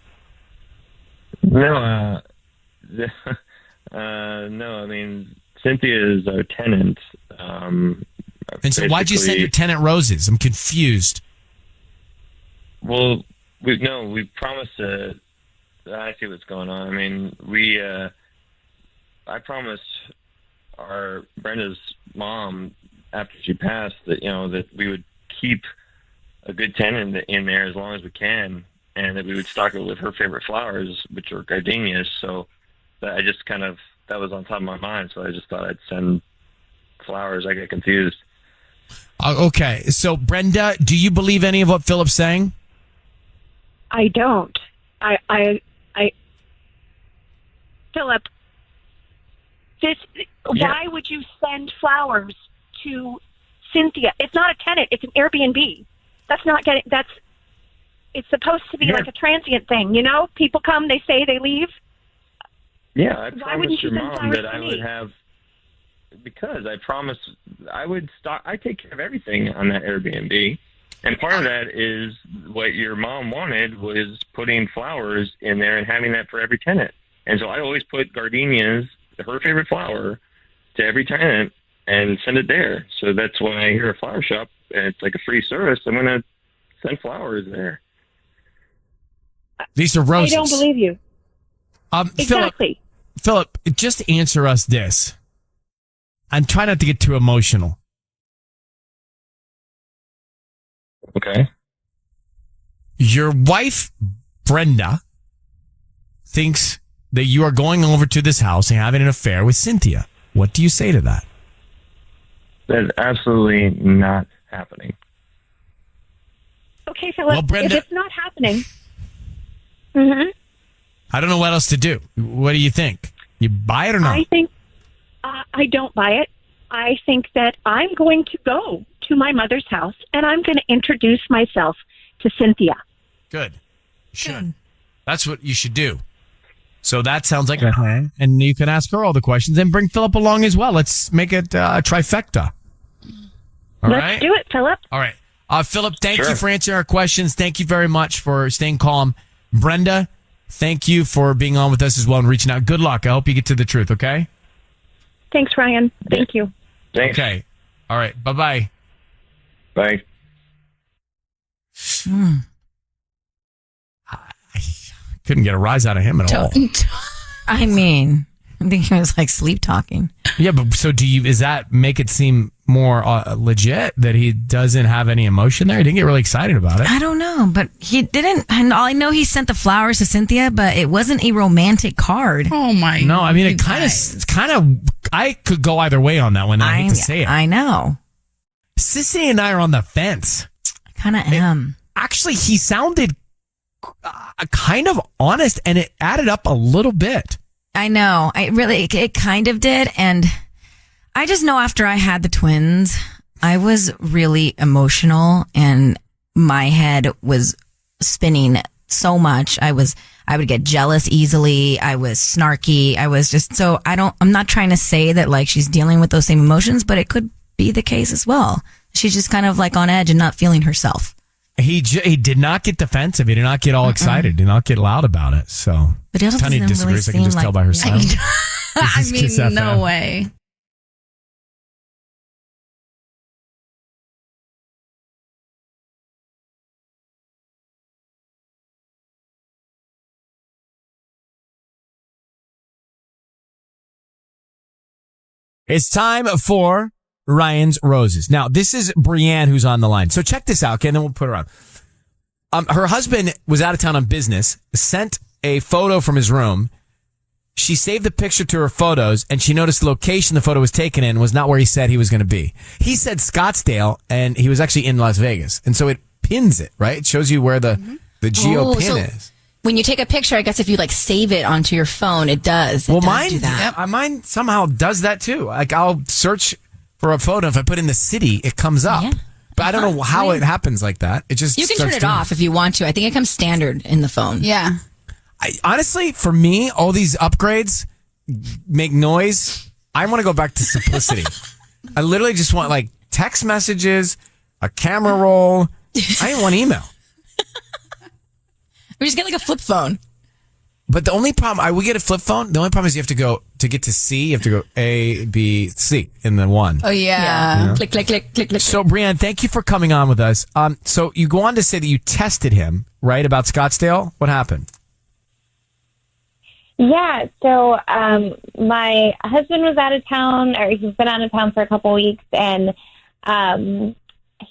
No, no, I mean, Cynthia is our tenant. And so why'd you send your tenant roses? I'm confused. Well, we promised to. I see what's going on. I mean, I promised Brenda's mom after she passed that that we would keep a good tenant in there as long as we can, and that we would stock it with her favorite flowers, which are gardenias. So I just that was on top of my mind. So I just thought I'd send flowers. I get confused. Okay, so Brenda, do you believe any of what Philip's saying? I don't. Philip, why would you send flowers to Cynthia? It's not a tenant. It's an Airbnb. It's supposed to be like a transient thing, People come, they stay, they leave. Yeah, I promised your mom that I would have, because I promised I would stock. I take care of everything on that Airbnb. And part of that is what your mom wanted was putting flowers in there and having that for every tenant. And so I always put gardenias, her favorite flower, to every tenant and send it there. So that's when I hear a flower shop and it's like a free service, I'm going to send flowers there. These are roses. I don't believe you. Exactly. Philip, just answer us this. I'm trying not to get too emotional. Okay. Your wife, Brenda, thinks that you are going over to this house and having an affair with Cynthia. What do you say to that? That's absolutely not happening. Okay, Philip, Well, Brenda, if it's not happening... Mm-hmm. I don't know what else to do. What do you think? You buy it or not? I think I don't buy it. I think that I'm going to go to my mother's house and I'm going to introduce myself to Cynthia. Good. You should. That's what you should do. So that sounds like a plan. And you can ask her all the questions and bring Philip along as well. Let's make it a trifecta. All right? Let's do it, Philip. All right. Philip, thank you for answering our questions. Thank you very much for staying calm. Brenda, thank you for being on with us as well and reaching out. Good luck. I hope you get to the truth, okay? Thanks, Ryan. Thank you. Thanks. Okay. All right. Bye-bye. Bye. I couldn't get a rise out of him at all. I mean, I think he was like sleep talking. Yeah, but so does that make it seem more legit that he doesn't have any emotion there? He didn't get really excited about it. I don't know, but he didn't. And all I know, he sent the flowers to Cynthia, but it wasn't a romantic card. Oh my! No, I mean, it's kind of. I could go either way on that one. I hate to say it. I know. Sissy and I are on the fence. I kind of am. Actually, he sounded kind of honest, and it added up a little bit. I know. It kind of did, and I just know after I had the twins, I was really emotional, and my head was spinning so much. I would get jealous easily. I was snarky. I was just I'm not trying to say that like she's dealing with those same emotions, but it could be the case as well. She's just kind of like on edge and not feeling herself. He did not get defensive. He did not get all excited. Did not get loud about it. So, but he Tony disagrees. Really I can just tell by her sound. I mean, no way. It's time for Ryan's Roses. Now, this is Brianne who's on the line. So check this out, okay, and then we'll put her on. Her husband was out of town on business, sent a photo from his room. She saved the picture to her photos, and she noticed the location the photo was taken in was not where he said he was going to be. He said Scottsdale, and he was actually in Las Vegas. And so it pins it, right? It shows you where the geo pin is. When you take a picture, I guess if you like save it onto your phone, it does. Mine do that. Yeah, mine somehow does that too. Like I'll search for a photo. If I put in the city, it comes up. Yeah. But I don't know how it happens like that. It just you can turn it off if you want to. I think it comes standard in the phone. Yeah. Honestly, for me, all these upgrades make noise. I want to go back to simplicity. I literally just want like text messages, a camera roll. I didn't want email. We just get like a flip phone. But the only problem, I would get a flip phone. The only problem is you have to go, to get to C, you have to go A, B, C in the one. Oh, yeah. You know? Click, click, click, click, click. So, Brianne, thank you for coming on with us. So you go on to say that you tested him, right, about Scottsdale. What happened? Yeah, so my husband was out of town, or he's been out of town for a couple weeks, and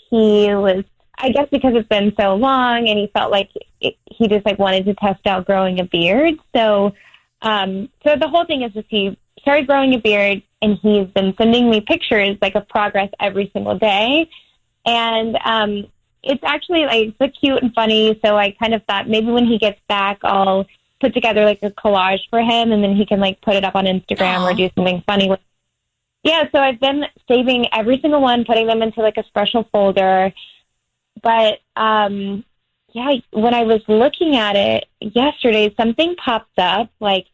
he was, I guess because it's been so long, and he felt like he just like wanted to test out growing a beard. So the whole thing is just he started growing a beard, and he's been sending me pictures like of progress every single day, and it's actually like it's cute and funny. So I kind of thought maybe when he gets back, I'll put together like a collage for him, and then he can like put it up on Instagram or do something funny with. Yeah, so I've been saving every single one, putting them into like a special folder. But yeah, when I was looking at it yesterday, something popped up. Like,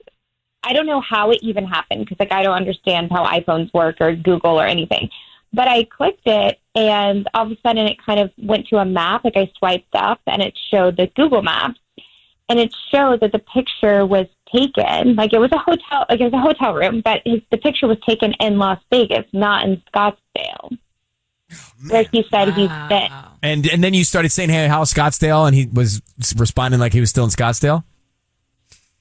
I don't know how it even happened because like I don't understand how iPhones work or Google or anything. But I clicked it, and all of a sudden it kind of went to a map. Like I swiped up, and it showed the Google Maps, and it showed that the picture was taken. Like it was a hotel, like it was a hotel room, but the picture was taken in Las Vegas, not in Scottsdale. Where he said he's fit. And then you started saying, hey, how's Scottsdale? And he was responding like he was still in Scottsdale?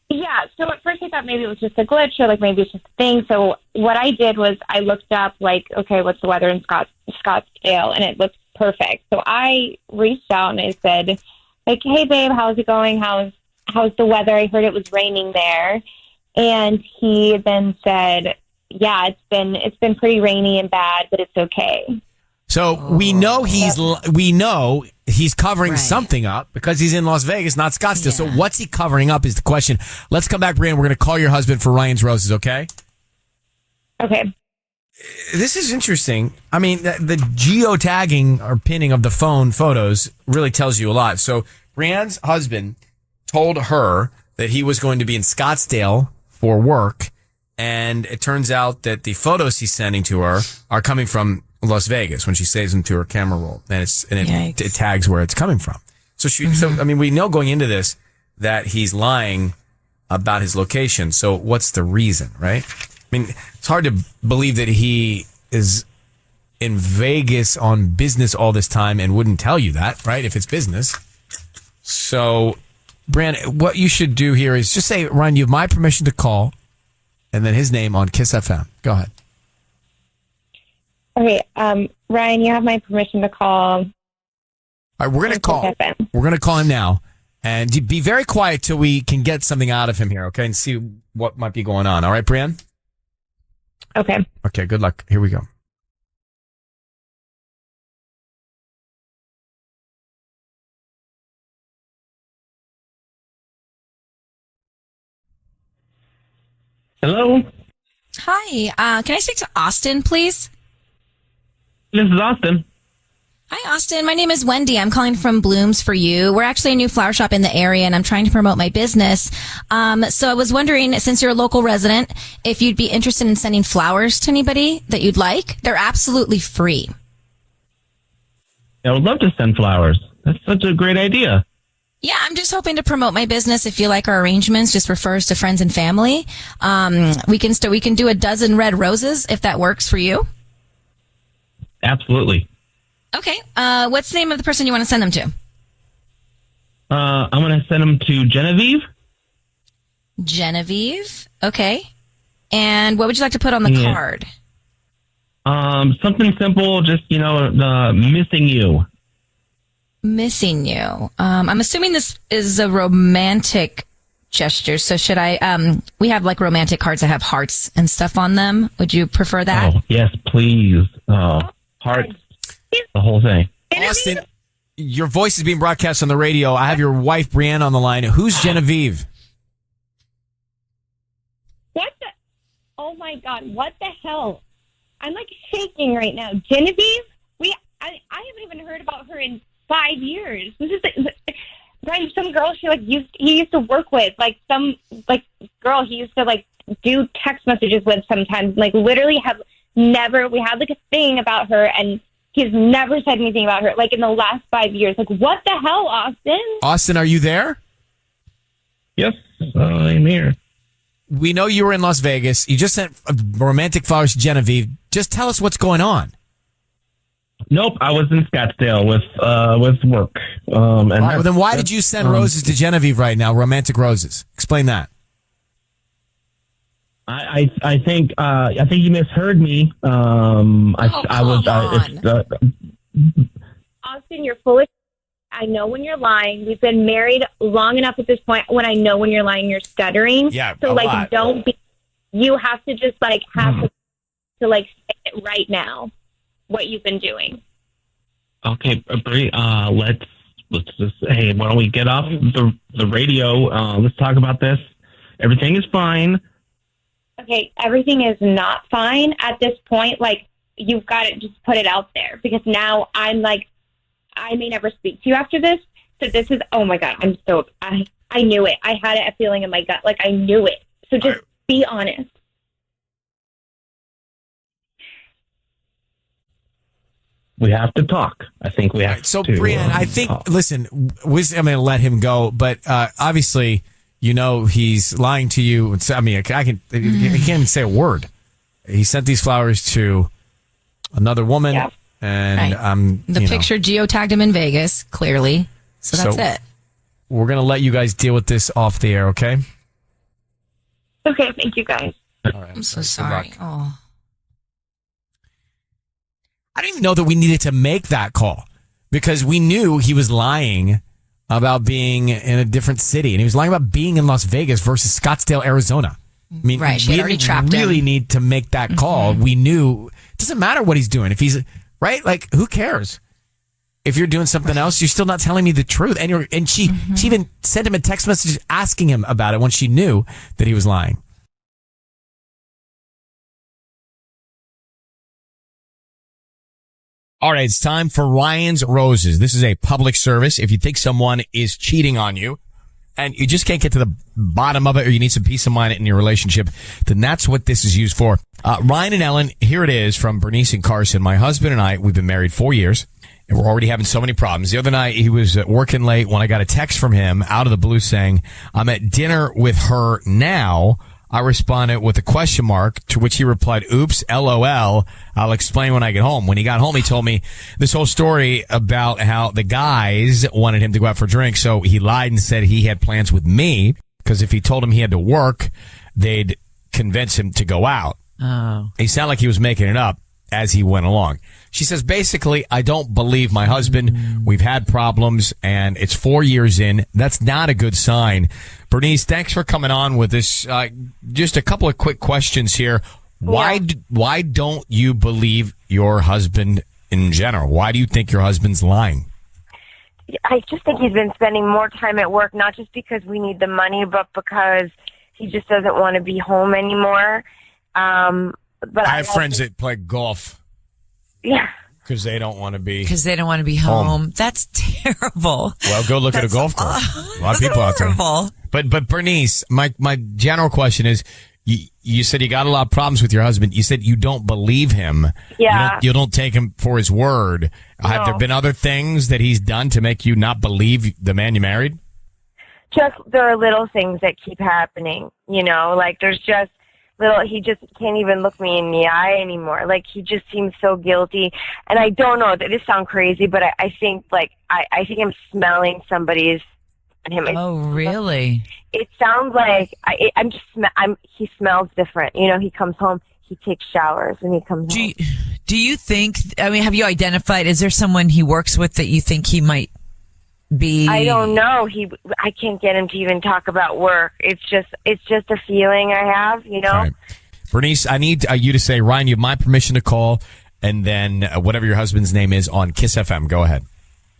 Yeah, so at first I thought maybe it was just a glitch or like maybe it's just a thing. So what I did was I looked up like, okay, what's the weather in Scottsdale? And it looked perfect. So I reached out and I said, like, hey, babe, how's it going? How's the weather? I heard it was raining there. And he then said, yeah, it's been pretty rainy and bad, but it's okay. So we know he's covering something up because he's in Las Vegas, not Scottsdale. Yeah. So what's he covering up is the question. Let's come back, Brianne. We're going to call your husband for Ryan's Roses, okay? Okay. This is interesting. I mean, the geotagging or pinning of the phone photos really tells you a lot. So Brianne's husband told her that he was going to be in Scottsdale for work, and it turns out that the photos he's sending to her are coming from Las Vegas when she saves them to her camera roll, and it tags where it's coming from. So I mean, we know going into this that he's lying about his location. So what's the reason, right? I mean, it's hard to believe that he is in Vegas on business all this time and wouldn't tell you that, right? If it's business. So, Brand, what you should do here is just say, Ryan, you have my permission to call, and then his name on KIIS-FM. Go ahead. Okay, Ryan, you have my permission to call. All right, we're going to call. KIIS-FM. We're going to call him now. And be very quiet till we can get something out of him here, okay? And see what might be going on. All right, Brian? Okay. Okay, good luck. Here we go. Hello? Hi. Can I speak to Austin, please? This is Austin. Hi, Austin. My name is Wendy. I'm calling from Blooms for You. We're actually a new flower shop in the area, and I'm trying to promote my business. So I was wondering, since you're a local resident, if you'd be interested in sending flowers to anybody that you'd like. They're absolutely free. I would love to send flowers. That's such a great idea. Yeah, I'm just hoping to promote my business. If you like our arrangements, just refers to friends and family. We can do a dozen red roses if that works for you. Absolutely. Okay. What's the name of the person you want to send them to? I'm going to send them to Genevieve. Genevieve. Okay. And what would you like to put on the card? Something simple, just, missing you. Missing you. I'm assuming this is a romantic gesture. So should I, we have like romantic cards that have hearts and stuff on them. Would you prefer that? Oh, yes, please. Hearts. The whole thing. Austin, your voice is being broadcast on the radio. I have your wife, Brianne, on the line. Who's Genevieve? What the? Oh my God! What the hell? I'm like shaking right now. Genevieve? I haven't even heard about her in 5 years. This is Ryan, some girl he used to work with, some girl he used to do text messages with sometimes. Literally we had a thing about her, and he's never said anything about her in the last 5 years. What the hell, Austin? Austin, are you there? Yes, I'm here. We know you were in Las Vegas. You just sent romantic flowers to Genevieve. Just tell us what's going on. Nope, I was in Scottsdale with work. Then why did you send roses to Genevieve right now? Romantic roses. Explain that. I think you misheard me. Austin, you're full of. I know when you're lying. We've been married long enough at this point. When I know when you're lying, you're stuttering. Yeah. So don't be. You have to just say it right now. What you've been doing. Okay, Brie. Let's just. Hey, why don't we get off the radio? Let's talk about this. Everything is fine. Okay, everything is not fine at this point. You've got to just put it out there, because now I'm I may never speak to you after this. So this is, oh my God, I knew it. I had a feeling in my gut. I knew it. So just be honest. We have to talk. I think we have to. So, Brianne, I think, listen, I'm going to let him go, but obviously, he's lying to you. I mean, he can't even say a word. He sent these flowers to another woman, and the picture geotagged him in Vegas, clearly. So that's it. We're going to let you guys deal with this off the air, okay? Okay, thank you guys. All right, I'm so sorry. Oh. I don't even know that we needed to make that call, because we knew he was lying about being in a different city, and he was lying about being in Las Vegas versus Scottsdale, Arizona. I mean, right, we didn't really need to make that call. We knew it doesn't matter what he's doing. If he's right, who cares? If you're doing something else, you're still not telling me the truth. And she even sent him a text message asking him about it when she knew that he was lying. All right, it's time for Ryan's Roses. This is a public service. If you think someone is cheating on you and you just can't get to the bottom of it, or you need some peace of mind in your relationship, then that's what this is used for. Ryan and Ellen, here it is from Bernice and Carson. My husband and I, we've been married 4 years, and we're already having so many problems. The other night, he was working late when I got a text from him out of the blue saying, I'm at dinner with her now. I responded with a question mark, to which he replied, oops, LOL. I'll explain when I get home. When he got home, he told me this whole story about how the guys wanted him to go out for a drink. So he lied and said he had plans with me, because if he told him he had to work, they'd convince him to go out. Oh. He sounded like he was making it up as he went along. She says, basically, I don't believe my husband. We've had problems, and it's 4 years in. That's not a good sign. Bernice, thanks for coming on with this. Just a couple of quick questions here. Why don't you believe your husband in general? Why do you think your husband's lying? I just think he's been spending more time at work, not just because we need the money, but because he just doesn't want to be home anymore. But I have friends that play golf. Yeah. Because they don't want to be home. That's terrible. Well, go look at a golf course. A lot of people out there. But Bernice, my general question is, you said you got a lot of problems with your husband. You said you don't believe him. Yeah. You don't take him for his word. No. Have there been other things that he's done to make you not believe the man you married? Just there are little things that keep happening, like there's just he just can't even look me in the eye anymore. Like, he just seems so guilty. And I don't know, this sounds crazy, but I think, I think I'm smelling somebody's on him. Oh, really? It sounds like he smells different. He comes home, he takes showers, and he comes home. Do you think, have you identified, is there someone he works with that you think he might be? I don't know. I can't get him to even talk about work. It's just a feeling I have, All right. Bernice, I need you to say, Ryan, you have my permission to call, and then whatever your husband's name is on KIIS-FM. Go ahead.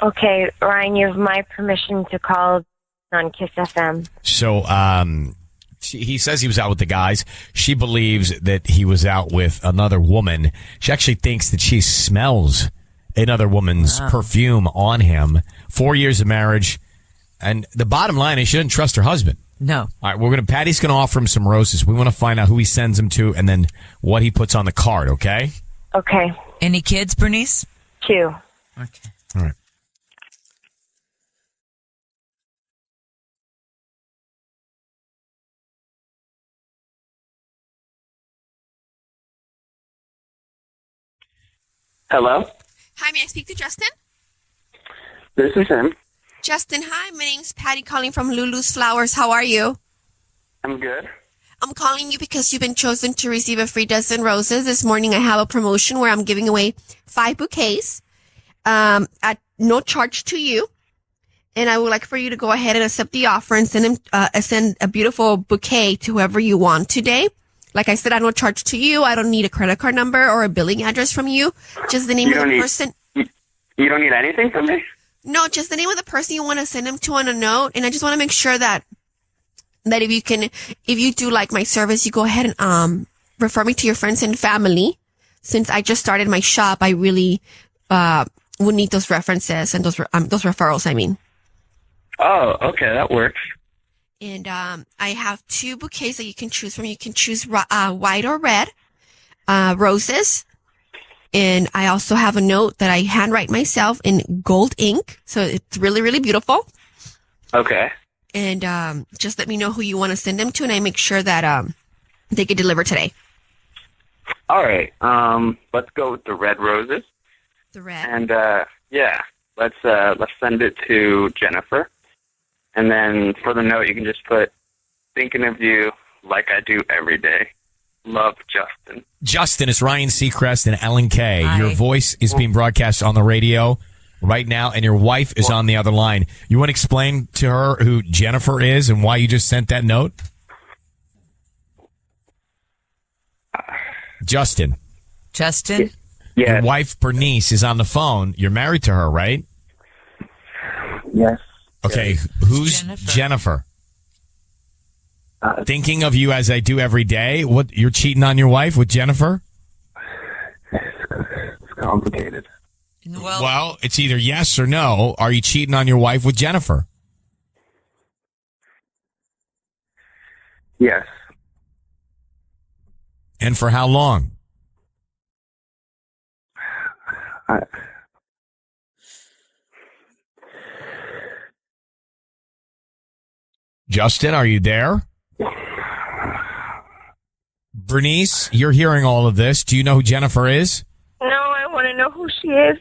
Okay, Ryan, you have my permission to call on KIIS-FM. So, he says he was out with the guys. She believes that he was out with another woman. She actually thinks that she smells another woman's perfume on him. 4 years of marriage, and the bottom line is she doesn't trust her husband. No. All right, Patty's going to offer him some roses. We want to find out who he sends them to, and then what he puts on the card. Okay. Okay. Any kids, Bernice? 2. Okay. All right. Hello? Hi, may I speak to Justin? This is him. Justin, hi. My name's Patty calling from Lulu's Flowers. How are you? I'm good. I'm calling you because you've been chosen to receive a free dozen roses. This morning I have a promotion where I'm giving away 5 bouquets at no charge to you. And I would like for you to go ahead and accept the offer and send a beautiful bouquet to whoever you want today. Like I said, at no charge to you. I don't need a credit card number or a billing address from you. Just the name of the person. You don't need anything from me? No, just the name of the person you want to send them to on a note. And I just want to make sure that if you do like my service, you go ahead and refer me to your friends and family. Since I just started my shop, I really would need those references and those referrals, I mean. Oh, okay, that works. And I have 2 bouquets that you can choose from. You can choose white or red roses. And I also have a note that I handwrite myself in gold ink. So it's really, really beautiful. Okay. And just let me know who you want to send them to, and I make sure that they get delivered today. All right. Let's go with the red roses. The red. And let's send it to Jennifer. And then for the note, you can just put, thinking of you like I do every day. Love, Justin. Justin, it's Ryan Seacrest and Ellen K. Hi. Your voice is being broadcast on the radio right now, and your wife is on the other line. You want to explain to her who Jennifer is and why you just sent that note? Justin. Justin? Yeah. Your wife, Bernice, is on the phone. You're married to her, right? Yes. Okay, who's Jennifer? Thinking of you as I do every day. What, you're cheating on your wife with Jennifer? It's complicated. Well, it's either yes or no. Are you cheating on your wife with Jennifer? Yes. And for how long? Justin, are you there? Bernice, you're hearing all of this. Do you know who Jennifer is? No, I want to know who she is.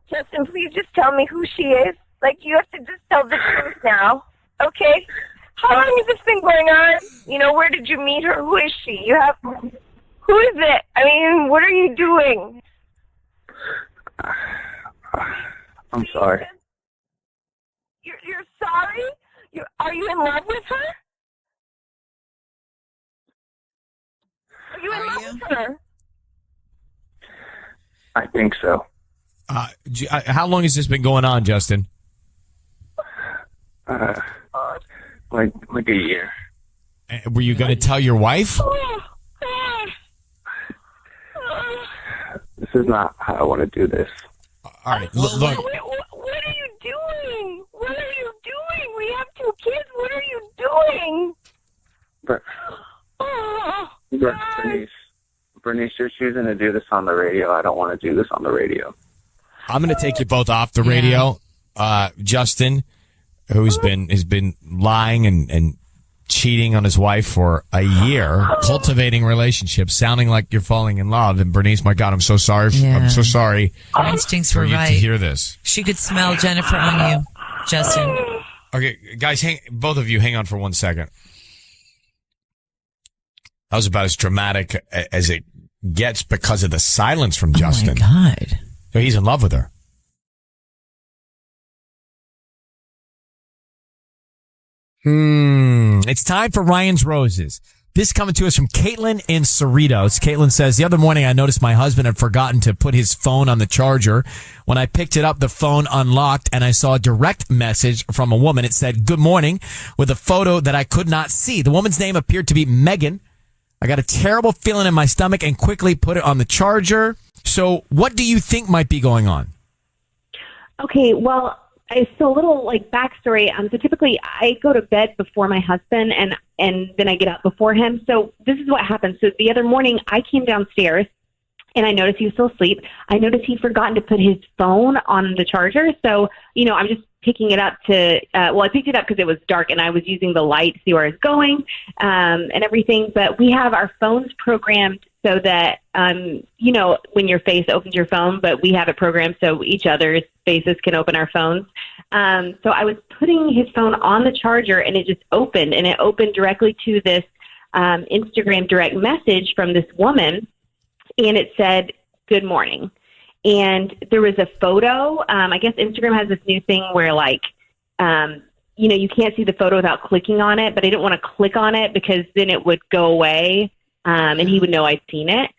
Justin, please just tell me who she is. Like, you have to just tell the truth now, okay? How long has this been going on? You know, where did you meet her? Who is she? Who is it? I mean, what are you doing? I'm sorry. You're sorry? Are you in love with her? Are you in love with her? I think so. How long has this been going on, Justin? Like a year. Were you going to tell your wife? This is not how I want to do this. All right, look. What are you doing? What are you doing? We have 2 kids. What are you doing? Bernice, you're choosing to do this on the radio. I don't want to do this on the radio. I'm going to take you both off the radio. Justin, who's been lying and cheating on his wife for a year, cultivating relationships, sounding like you're falling in love. And Bernice, my God, I'm so sorry. I'm so sorry. Her instincts were for you right. to hear this. She could smell Jennifer on you, Justin. Okay, guys, both of you, hang on for 1 second. That was about as dramatic as it gets because of the silence from Justin. Oh my God. So he's in love with her. It's time for Ryan's Roses. This coming to us from Caitlin in Cerritos. Caitlin says, the other morning I noticed my husband had forgotten to put his phone on the charger. When I picked it up, the phone unlocked and I saw a direct message from a woman. It said, good morning, with a photo that I could not see. The woman's name appeared to be Megan. I got a terrible feeling in my stomach and quickly put it on the charger. So what do you think might be going on? Okay, well, so a little backstory. So typically I go to bed before my husband and then I get up before him. So this is what happened. So the other morning I came downstairs and I noticed he was still asleep. I noticed he'd forgotten to put his phone on the charger. So, I'm just picking it up I picked it up because it was dark and I was using the light to see where I was going and everything. But we have our phones programmed so that, when your face opens your phone, but we have it programmed so each other's faces can open our phones. So I was putting his phone on the charger and it just opened, and it opened directly to this Instagram direct message from this woman, and it said, good morning. And there was a photo. I guess Instagram has this new thing where you can't see the photo without clicking on it, but I didn't want to click on it because then it would go away. And he would know I'd seen it.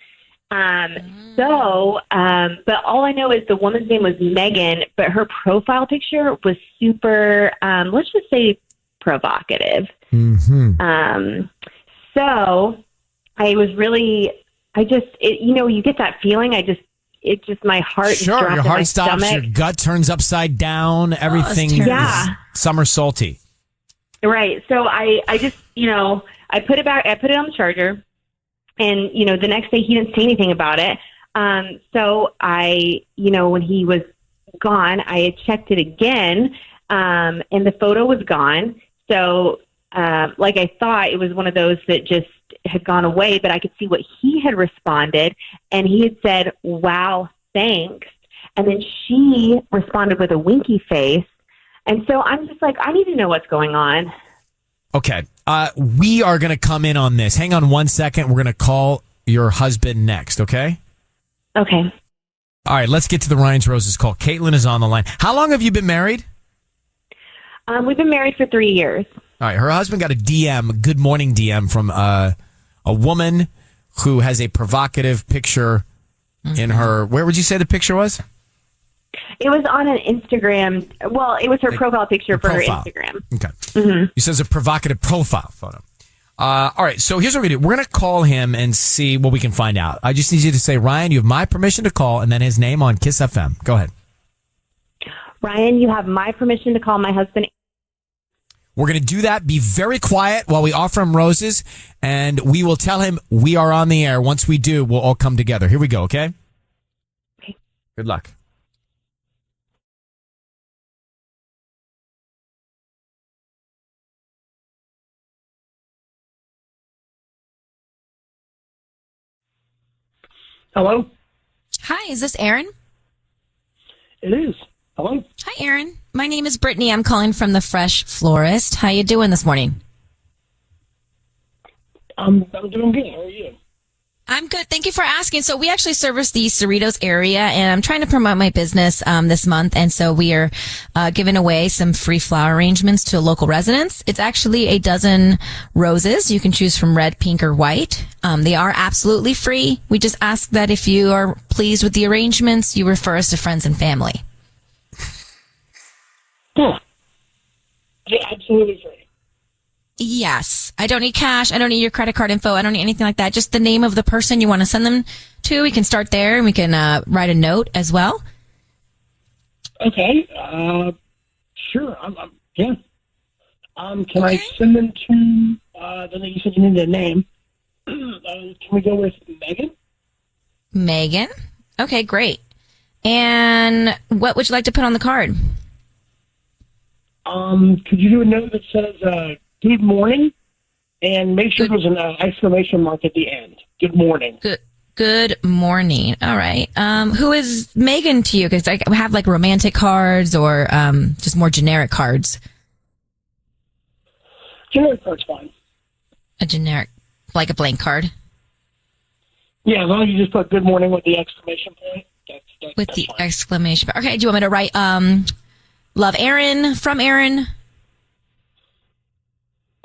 But all I know is the woman's name was Megan, but her profile picture was super, let's just say provocative. Mm-hmm. So I was really, you get that feeling. My heart Sure, your heart stops, your gut turns upside down, everything is somersaulty. Right. So I just, I put it back, I put it on the charger. And, the next day he didn't say anything about it. So when he was gone, I had checked it again, and the photo was gone. So, I thought it was one of those that just had gone away, but I could see what he had responded, and he had said, wow, thanks. And then she responded with a winky face. And so I'm just I need to know what's going on. Okay. We are going to come in on this. Hang on 1 second. We're going to call your husband next, okay? Okay. All right, let's get to the Ryan's Roses call. Caitlin is on the line. How long have you been married? We've been married for 3 years. All right, her husband got a DM, good morning DM, from a woman who has a provocative picture in her. Where would you say the picture was? It was on an Instagram. Well, it was her profile picture for her Instagram. Okay. Mm-hmm. He says a provocative profile photo. All right, so here's what we're going to do. We're going to call him and see what we can find out. I just need you to say, Ryan, you have my permission to call, and then his name on KIIS-FM. Go ahead. Ryan, you have my permission to call my husband. We're going to do that. Be very quiet while we offer him roses, and we will tell him we are on the air. Once we do, we'll all come together. Here we go, okay? Okay. Good luck. Hello? Hi, is this Aaron? It is. Hello? Hi, Aaron. My name is Brittany. I'm calling from the Fresh Florist. How you doing this morning? I'm doing good. How are you? I'm good. Thank you for asking. So we actually service the Cerritos area, and I'm trying to promote my business this month. And so we are giving away some free flower arrangements to local residents. It's actually a dozen roses. You can choose from red, pink, or white. They are absolutely free. We just ask that if you are pleased with the arrangements, you refer us to friends and family. Cool. Yeah, absolutely free. Yes. I don't need cash. I don't need your credit card info. I don't need anything like that. Just the name of the person you want to send them to. We can start there, and we can write a note as well. Okay. Sure. Yeah. Can I send them to, then you said you need a name. Can we go with Megan? Megan? Okay, great. And what would you like to put on the card? Could you do a note that says, good morning, and make sure there's an exclamation mark at the end. Good morning. Good morning. All right. Who is Megan to you? Because I have like romantic cards or just more generic cards. Generic card's fine. A generic, like a blank card? Yeah, as long as you just put good morning with the exclamation point. That's the exclamation point. Okay, do you want me to write love Aaron, from Aaron?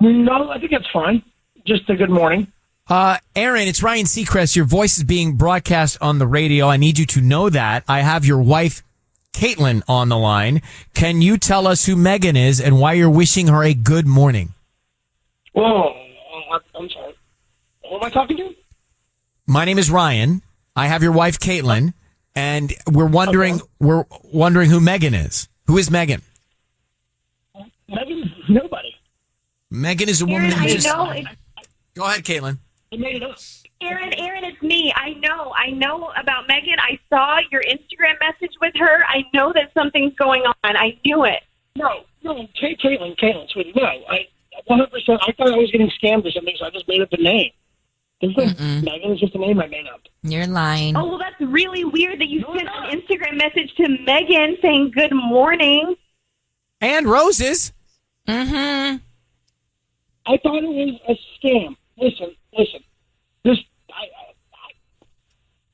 No, I think that's fine. Just a good morning. Aaron, it's Ryan Seacrest. Your voice is being broadcast on the radio. I need you to know that. I have your wife, Caitlin, on the line. Can you tell us who Megan is and why you're wishing her a good morning? Whoa, I'm sorry. Who am I talking to? My name is Ryan. I have your wife, Caitlin, and we're wondering who Megan is. Who is Megan? Megan? Nobody. Megan is a woman Aaron, who just... I know Go ahead, Caitlin. I made it up. Aaron, it's me. I know about Megan. I saw your Instagram message with her. I know that something's going on. I knew it. No, Caitlin, sweetie. No, 100%. I thought I was getting scammed or something, so I just made up a name. Megan is just a name I made up. You're lying. Oh, well, that's really weird that you sent an Instagram message to Megan saying good morning. And roses. Mm-hmm. I thought it was a scam. Listen.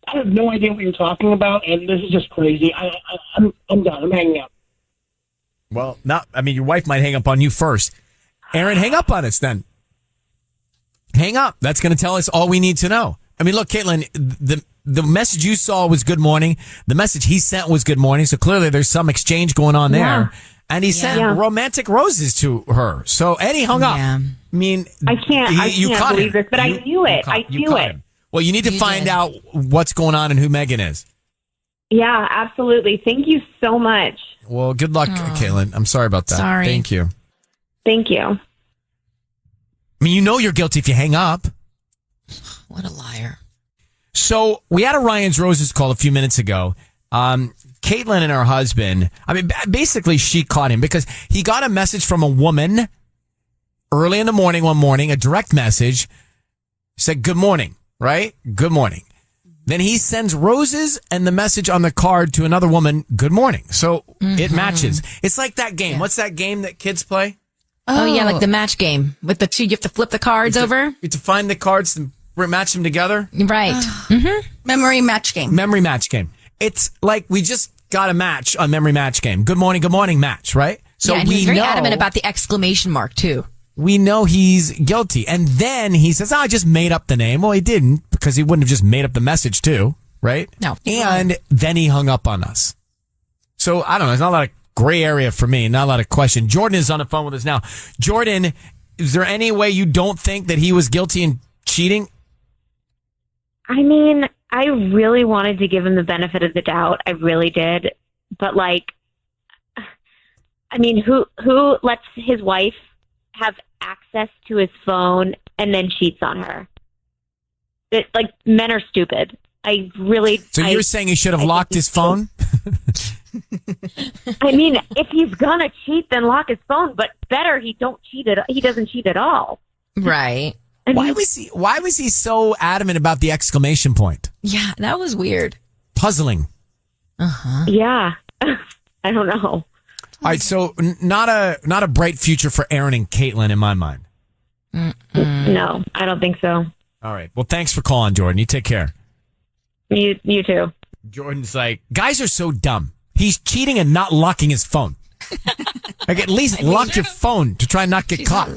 I have no idea what you're talking about, and this is just crazy. I'm done. I'm hanging up. Well, your wife might hang up on you first. Aaron, hang up on us then. Hang up. That's going to tell us all we need to know. I mean, look, Caitlin, the message you saw was good morning. The message he sent was good morning. So clearly there's some exchange going on there. Yeah. And he sent romantic roses to her. So Eddie hung up. I mean, I can't believe this, but I knew it. I knew it. Well, you need to find out what's going on and who Megan is. Yeah, absolutely. Thank you so much. Well, good luck, Caitlin. I'm sorry about that. Sorry. Thank you. Thank you. I mean, you know you're guilty if you hang up. What a liar. So we had a Ryan's Roses call a few minutes ago. Caitlin and her husband, basically she caught him because he got a message from a woman early in the morning one morning, a direct message, said, good morning, right? Good morning. Then he sends roses and the message on the card to another woman, good morning. So it matches. It's like that game. What's that game that kids play? Oh, yeah, like the match game with the two. You have to flip the cards over. You have to find the cards and match them together. Right. Memory match game. Memory match game. It's like we just got a match on memory match game. Good morning match, right? So and he's very adamant about the exclamation mark too. We know he's guilty. And then he says, I just made up the name. Well, he didn't, because he wouldn't have just made up the message too, right? No. And then he hung up on us. So I don't know. There's not a lot of gray area for me. Not a lot of question. Jordan is on the phone with us now. Jordan, is there any way you don't think that he was guilty in cheating? I mean, I really wanted to give him the benefit of the doubt. I really did. But I mean, who lets his wife have access to his phone and then cheats on her. Like, men are stupid. So you're saying he should have locked his phone? I mean, if he's gonna cheat, then lock his phone. But better he doesn't cheat at all. Right. Why was he so adamant about the exclamation point? Yeah, that was weird. Puzzling. Yeah. I don't know. All right, so not a bright future for Aaron and Caitlin in my mind. No, I don't think so. All right. Well, thanks for calling, Jordan. You take care. You too. Jordan's like, guys are so dumb. He's cheating and not locking his phone. Like, at least lock your phone to try and not get caught.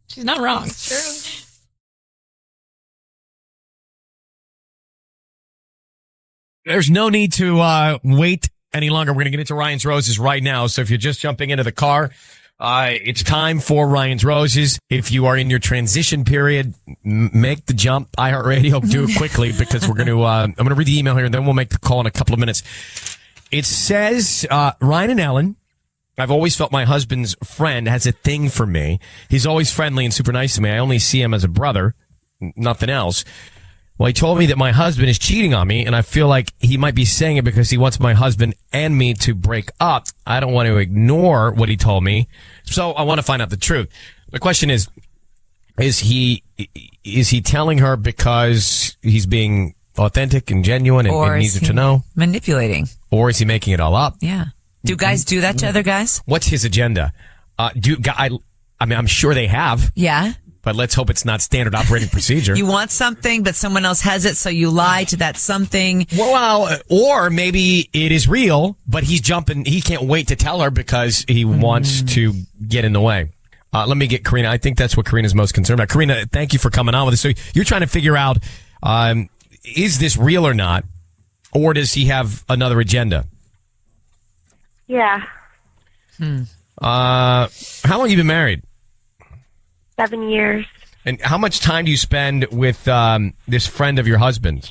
She's not wrong. It's true. There's no need to wait any longer. We're going to get into Ryan's Roses right now. So if you're just jumping into the car, it's time for Ryan's Roses. If you are in your transition period, make the jump. iHeartRadio, do it quickly because we're going to, I'm going to read the email here and then we'll make the call in a couple of minutes. It says, Ryan and Ellen, I've always felt my husband's friend has a thing for me. He's always friendly and super nice to me. I only see him as a brother, nothing else. Well, he told me that my husband is cheating on me, and I feel like he might be saying it because he wants my husband and me to break up. I don't want to ignore what he told me, so I want to find out the truth. The question is he telling her because he's being authentic and genuine and needs her to know? Manipulating. Or is he making it all up? Yeah. Do guys do that to other guys? What's his agenda? I'm sure they have. Yeah. But let's hope it's not standard operating procedure. You want something, but someone else has it, so you lie to that something. Well, or maybe it is real, but he's jumping. He can't wait to tell her because he wants to get in the way. Let me get Karina. I think that's what Karina's most concerned about. Karina, thank you for coming on with us. So you're trying to figure out, is this real or not? Or does he have another agenda? Yeah. How long have you been married? 7 years. And how much time do you spend with this friend of your husband's?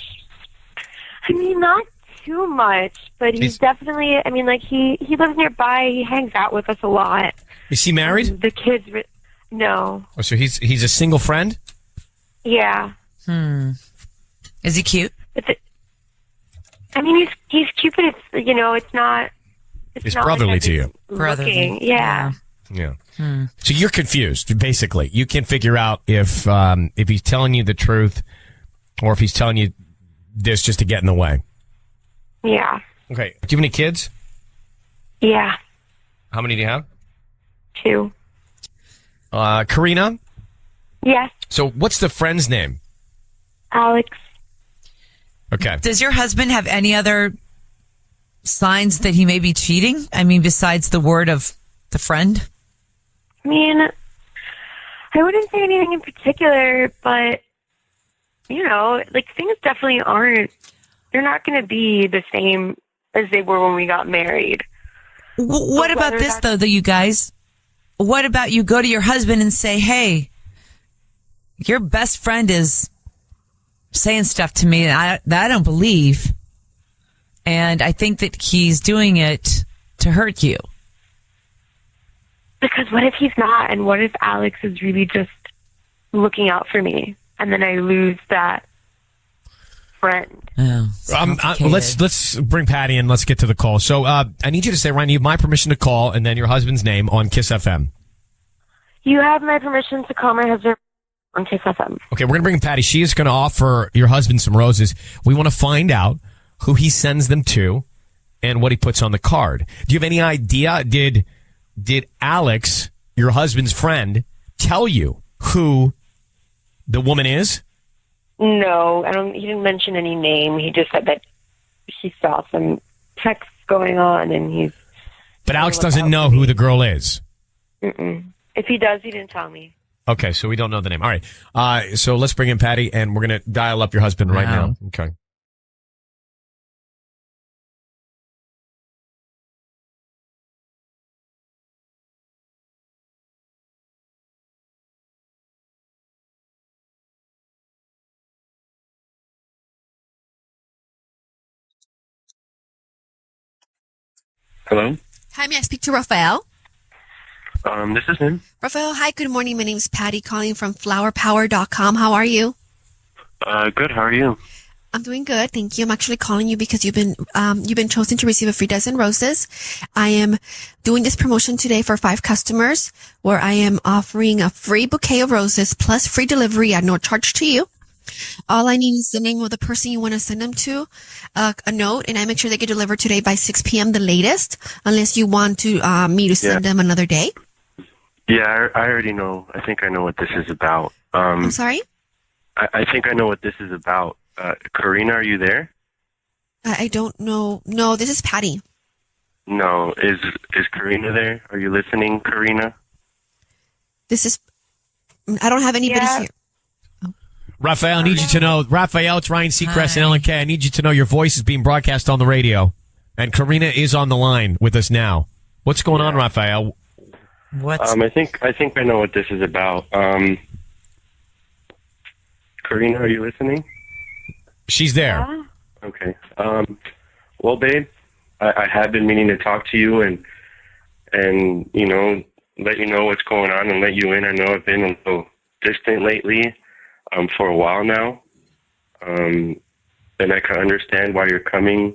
I mean, not too much, but he's definitely, I mean, like, he lives nearby. He hangs out with us a lot. Is he married? The kids, no. Oh, so he's a single friend? Yeah. Is he cute? I mean, he's cute, but it's, you know, it's not. It's not brotherly like to you. Brotherly. Yeah. Yeah. So you're confused, basically. You can't figure out if he's telling you the truth or if he's telling you this just to get in the way. Yeah. Okay. Do you have any kids? Yeah. How many do you have? 2. Karina? Yes. So what's the friend's name? Alex. Okay. Does your husband have any other signs that he may be cheating? I mean, besides the word of the friend? I mean, I wouldn't say anything in particular, but, you know, like, things definitely they're not going to be the same as they were when we got married. What about this, though, you guys? What about you go to your husband and say, hey, your best friend is saying stuff to me that I don't believe, and I think that he's doing it to hurt you. Because what if he's not? And what if Alex is really just looking out for me? And then I lose that friend. Let's bring Patty in. Let's get to the call. So I need you to say, Ryan, you have my permission to call and then your husband's name on KIIS-FM. You have my permission to call my husband on KIIS-FM. Okay, we're going to bring Patty. She is going to offer your husband some roses. We want to find out who he sends them to and what he puts on the card. Do you have any idea? Did Alex, your husband's friend, tell you who the woman is? No, he didn't mention any name. He just said that he saw some texts going on, and But Alex doesn't know who the girl is. Mm-mm. If he does, he didn't tell me. Okay, so we don't know the name. All right. So let's bring in Patty, and we're going to dial up your husband right now. Okay. Hello? Hi, may I speak to Rafael? This is him. Rafael, hi, good morning. My name is Patty calling from flowerpower.com. How are you? Good. How are you? I'm doing good, thank you. I'm actually calling you because you've been chosen to receive a free dozen roses. I am doing this promotion today for 5 customers where I am offering a free bouquet of roses plus free delivery at no charge to you. All I need is the name of the person you want to send them to, a note, and I make sure they get delivered today by 6 p.m. the latest, unless you want to me to send them another day. Yeah, I already know. I think I know what this is about. I'm sorry? I think I know what this is about. Karina, are you there? I don't know. No, this is Patty. No, is Karina there? Are you listening, Karina? I don't have anybody here. Raphael, I need you to know. Raphael, it's Ryan Seacrest and Ellen K. I need you to know your voice is being broadcast on the radio. And Karina is on the line with us now. What's going on, Raphael? I think I know what this is about. Karina, are you listening? She's there. Yeah. Okay. Well, babe, I have been meaning to talk to you and let you know what's going on and let you in. I know I've been a little distant lately, for a while now. And I can understand why you're coming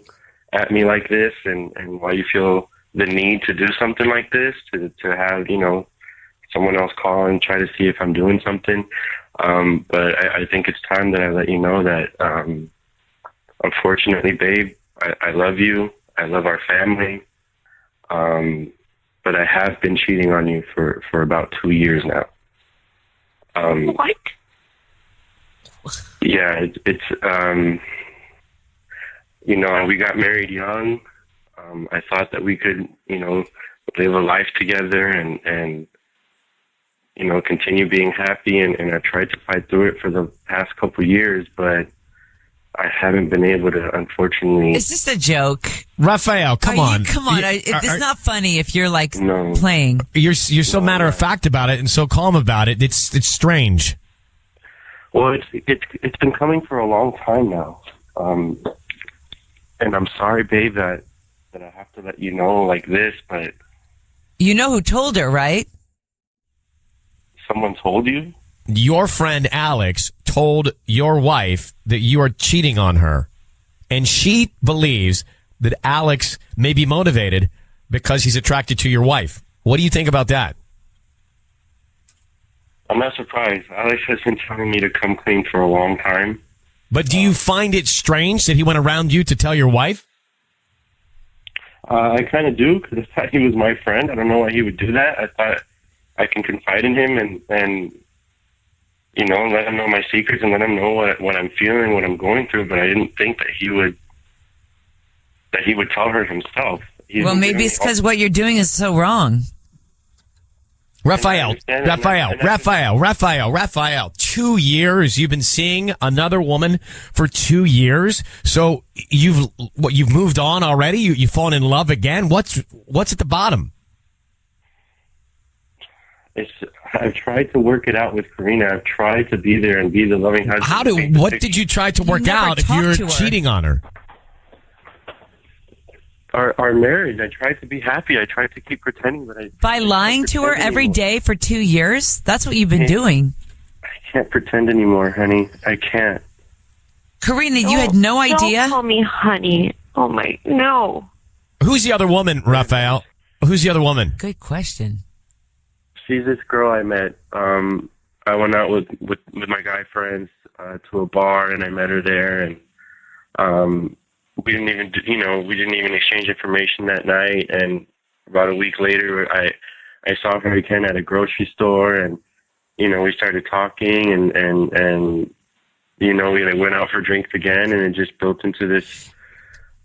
at me like this and why you feel the need to do something like this, to have, someone else call and try to see if I'm doing something. But I think it's time that I let you know that, unfortunately, babe, I love you. I love our family. But I have been cheating on you for about 2 years now. What? Yeah, we got married young. I thought that we could, live a life together and continue being happy. And I tried to fight through it for the past couple of years, but I haven't been able to, unfortunately. Is this a joke? Raphael, come on. Come on. It's not funny if you're playing. You're so matter of fact about it and so calm about it. It's strange. Well, it's been coming for a long time now. And I'm sorry, babe, that I have to let you know like this, but... You know who told her, right? Someone told you? Your friend Alex told your wife that you are cheating on her. And she believes that Alex may be motivated because he's attracted to your wife. What do you think about that? I'm not surprised. Alex has been telling me to come clean for a long time. But do you find it strange that he went around you to tell your wife? I kind of do, because I thought he was my friend. I don't know why he would do that. I thought I can confide in him and let him know my secrets and let him know what I'm feeling, what I'm going through. But I didn't think that he would tell her himself. Maybe it's because what you're doing is so wrong. Raphael, 2 years. You've been seeing another woman for 2 years. So you've moved on already? You've fallen in love again? What's at the bottom? I've tried to work it out with Karina. I've tried to be there and be the loving husband. What did you try to work out if you're cheating on her? Our marriage, I tried to be happy. I tried to keep pretending, but by lying to her every day for 2 years? That's what you've been doing. I can't pretend anymore, honey. I can't. Karina, you had no idea? Don't call me honey. Oh my, no. Who's the other woman, Raphael? Who's the other woman? Good question. She's this girl I met. I went out with my guy friends to a bar, and I met her there, and we didn't even exchange information that night. And about a week later, I saw her again at a grocery store, and we started talking, and we went out for drinks again, and it just built into this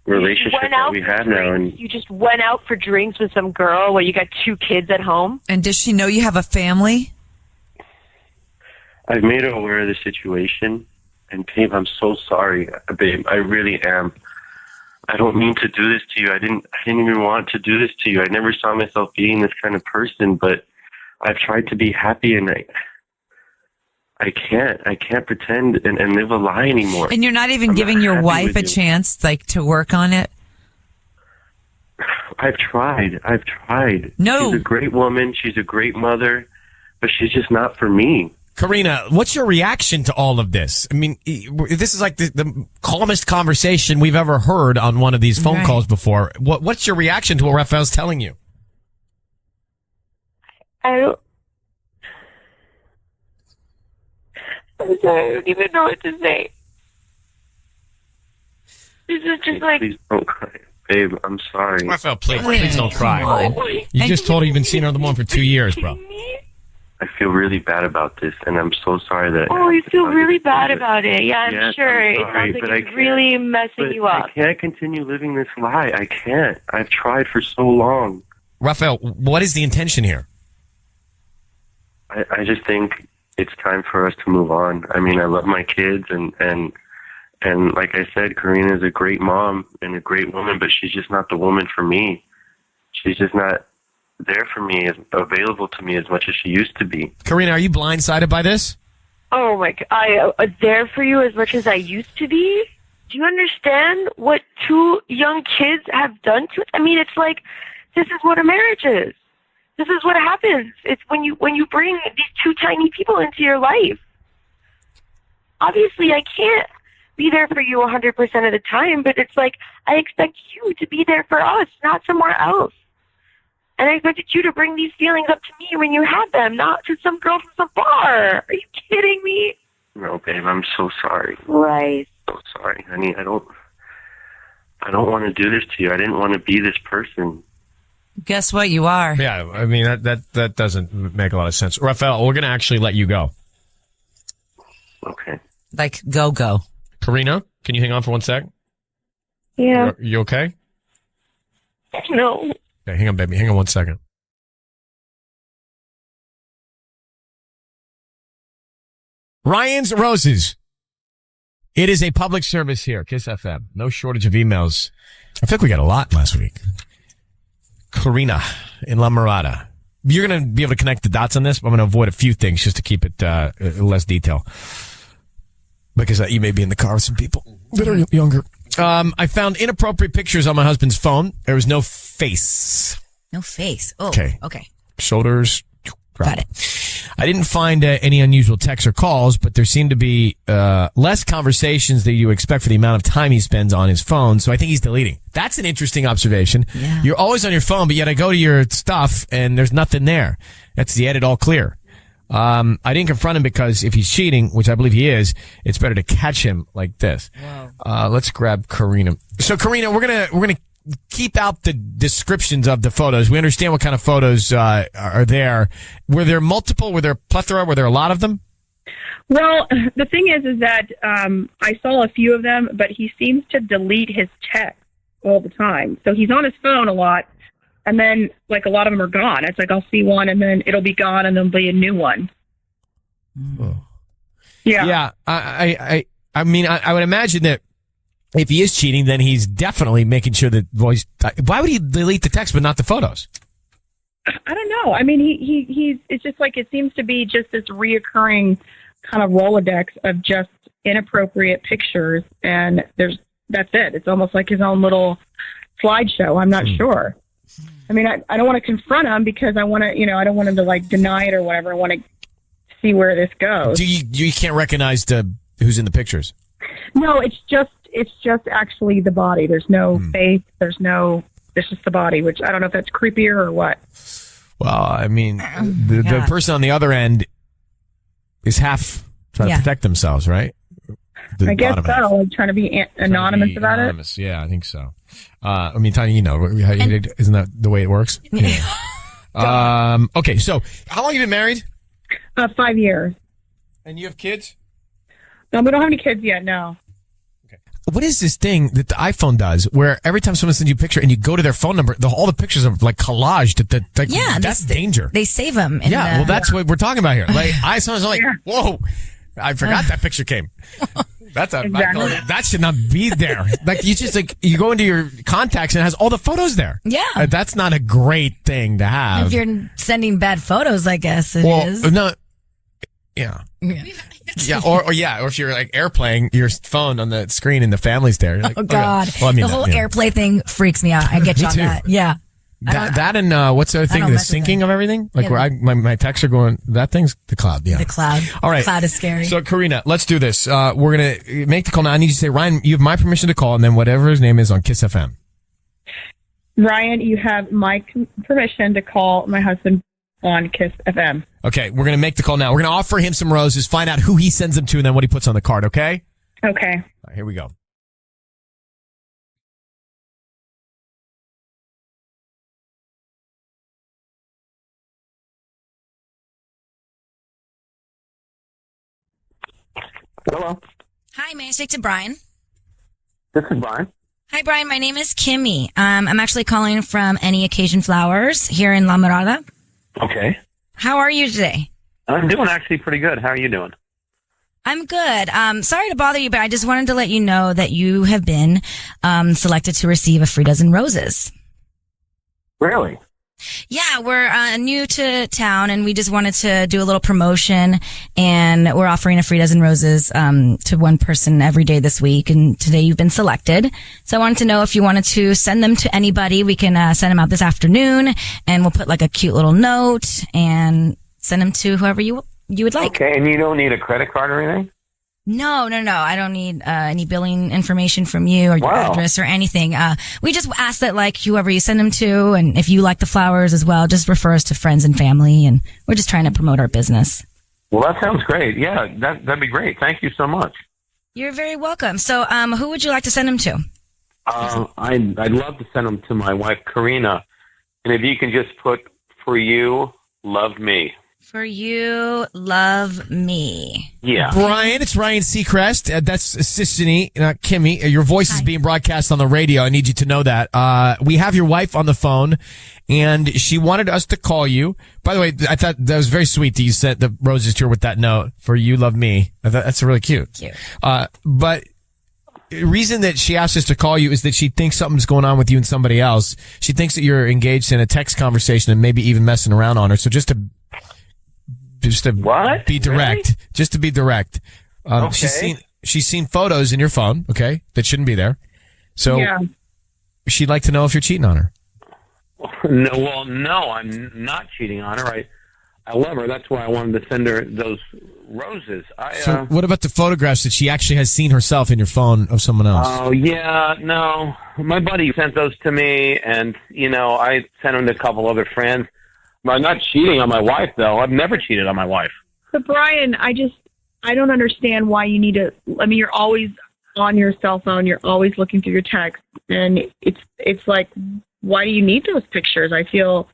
relationship that we have now. And you just went out for drinks with some girl while you got 2 kids at home? And does she know you have a family? I've made her aware of the situation, and babe, I'm so sorry, babe. I really am. I don't mean to do this to you. I didn't even want to do this to you. I never saw myself being this kind of person, but I've tried to be happy, and I can't pretend and live a lie anymore. And you're not even giving your wife a chance, to work on it? I've tried. No. She's a great woman. She's a great mother, but she's just not for me. Karina, what's your reaction to all of this? I mean, this is like the calmest conversation we've ever heard on one of these phone calls before. What's your reaction to what Raphael's telling you? I'm sorry, I don't even know what to say. This is just like... Please don't cry. Babe, I'm sorry. Raphael, please don't cry. You just told her you've been seeing her on the phone for 2 years, bro. I feel really bad about this, and I'm so sorry that... Oh, you feel really bad about it. Yeah, I'm Yes, sure. I'm It sorry, sounds but like I it's can't- really messing you up. I can't continue living this lie. I can't. I've tried for so long. Raphael, what is the intention here? I just think it's time for us to move on. I mean, I love my kids, and like I said, Karina is a great mom and a great woman, but she's just not the woman for me. She's just not there for me, as available to me as much as she used to be. Karina, are you blindsided by this? Oh my God, I there for you as much as I used to be. Do you understand what 2 young kids have done to it? I mean, it's like, this is what a marriage is. This is what happens. It's when you bring these 2 tiny people into your life. Obviously, I can't be there for you 100% of the time, but it's like, I expect you to be there for us, not somewhere else. And I expected you to bring these feelings up to me when you had them, not to some girl from some bar. Are you kidding me? No, babe, I'm so sorry. Right. So sorry, honey. I don't want to do this to you. I didn't want to be this person. Guess what? You are. Yeah, I mean, that doesn't make a lot of sense. Raphael, we're going to actually let you go. Okay. Like, go. Karina, can you hang on for 1 sec? Yeah. You okay? No. Okay, hang on, baby. Hang on 1 second. Ryan's Roses. It is a public service here, KIIS-FM. No shortage of emails. I think we got a lot last week. Karina in La Mirada. You're going to be able to connect the dots on this, but I'm going to avoid a few things just to keep it less detail. Because you may be in the car with some people that are younger. I found inappropriate pictures on my husband's phone. There was no face. No face. Oh, Okay. okay. Shoulders. Got it. I didn't find any unusual texts or calls, but there seemed to be less conversations that you expect for the amount of time he spends on his phone. So I think he's deleting. That's an interesting observation. Yeah. You're always on your phone, but yet I go to your stuff and there's nothing there. That's the edit all clear. I didn't confront him because if he's cheating, which I believe he is, it's better to catch him like this. Let's grab Karina. So Karina, we're gonna keep out the descriptions of the photos. We understand what kind of photos are there. Were there multiple? Were there a plethora? Were there a lot of them? Well, the thing is that I saw a few of them, but he seems to delete his text all the time. So he's on his phone a lot, and then like a lot of them are gone. It's like I'll see one, and then it'll be gone, and there'll be a new one. Oh. Yeah. Yeah. I mean, I would imagine that if he is cheating, then he's definitely making sure that voice. Why would he delete the text but not the photos? I don't know. I mean, he's. It's just like it seems to be just this reoccurring kind of Rolodex of just inappropriate pictures, and that's it. It's almost like his own little slideshow. I'm not sure. I mean, I don't want to confront him because I want to, I don't want him to like deny it or whatever. I want to see where this goes. You can't recognize who's in the pictures? No, it's just actually the body. There's no face. It's just the body, which I don't know if that's creepier or what. Well, I mean, the person on the other end is half trying to protect themselves, right? I guess so. I'm trying to be anonymous about it. Yeah, I think so. I mean, Tanya, isn't that the way it works? Yeah. Okay, so how long have you been married? 5 years. And you have kids? No, we don't have any kids yet, no. What is this thing that the iPhone does where every time someone sends you a picture and you go to their phone number, all the pictures are like collaged? That's danger. They save them. Well, that's what we're talking about here. Like, I sometimes like, whoa, I forgot that picture came. That's that should not be there. Like, you go into your contacts and it has all the photos there. Yeah. That's not a great thing to have. If you're sending bad photos, I guess it is. No. Yeah. Or if you're like airplaying your phone on the screen and the family's there. You're like, Oh God. Okay. Well, I mean, the whole yeah. airplay thing freaks me out. I get you Me on too. that. Yeah. That and what's the other thing? don't The mess with syncing of everything? Like Yeah. where my texts are going, that thing's the cloud. Yeah. The cloud. All right. Cloud is scary. So, Karina, let's do this. We're going to make the call now. I need you to say, Ryan, you have my permission to call, and then whatever his name is on KIIS-FM. Ryan, you have my permission to call my husband on KIIS-FM. Okay, we're going to make the call now. We're going to offer him some roses, find out who he sends them to, and then what he puts on the card, okay? Okay. All right, here we go. Hello. Hi, may I speak to Brian? This is Brian. Hi, Brian. My name is Kimmy. I'm actually calling from Any Occasion Flowers here in La Mirada. Okay. How are you today? I'm doing actually pretty good. How are you doing? I'm good. Sorry to bother you, but I just wanted to let you know that you have been selected to receive a free dozen roses. Really? Yeah, we're new to town, and we just wanted to do a little promotion, and we're offering a free dozen roses to one person every day this week, and today you've been selected. So I wanted to know if you wanted to send them to anybody. We can send them out this afternoon, and we'll put like a cute little note and send them to whoever you would like. Okay, and you don't need a credit card or anything? No. I don't need any billing information from you or your address or anything. We just ask that like whoever you send them to, and if you like the flowers as well, just refer us to friends and family, and we're just trying to promote our business. Well, that sounds great. Yeah, that'd be great. Thank you so much. You're very welcome. So, who would you like to send them to? I'd love to send them to my wife, Karina. And if you can just put, for you, love me. For you, love me. Yeah. Brian, it's Ryan Seacrest. That's Sissany, not Kimmy. Your voice is being broadcast on the radio. I need you to know that. We have your wife on the phone, and she wanted us to call you. By the way, I thought that was very sweet that you sent the roses to her with that note. For you, love me. I thought that's really cute. Cute. But the reason that she asked us to call you is that she thinks something's going on with you and somebody else. She thinks that you're engaged in a text conversation and maybe even messing around on her. So just to what? Be direct. Really? Just to be direct. Okay. She's seen photos in your phone, okay, that shouldn't be there. So she'd like to know if you're cheating on her. No, I'm not cheating on her. I love her. That's why I wanted to send her those roses. So what about the photographs that she actually has seen herself in your phone of someone else? Oh, yeah, no. My buddy sent those to me, and, I sent them to a couple other friends. I'm not cheating on my wife, though. I've never cheated on my wife. But Brian, I don't understand why you need to. I mean, you're always on your cell phone. You're always looking through your texts, and it's like, why do you need those pictures? I feel,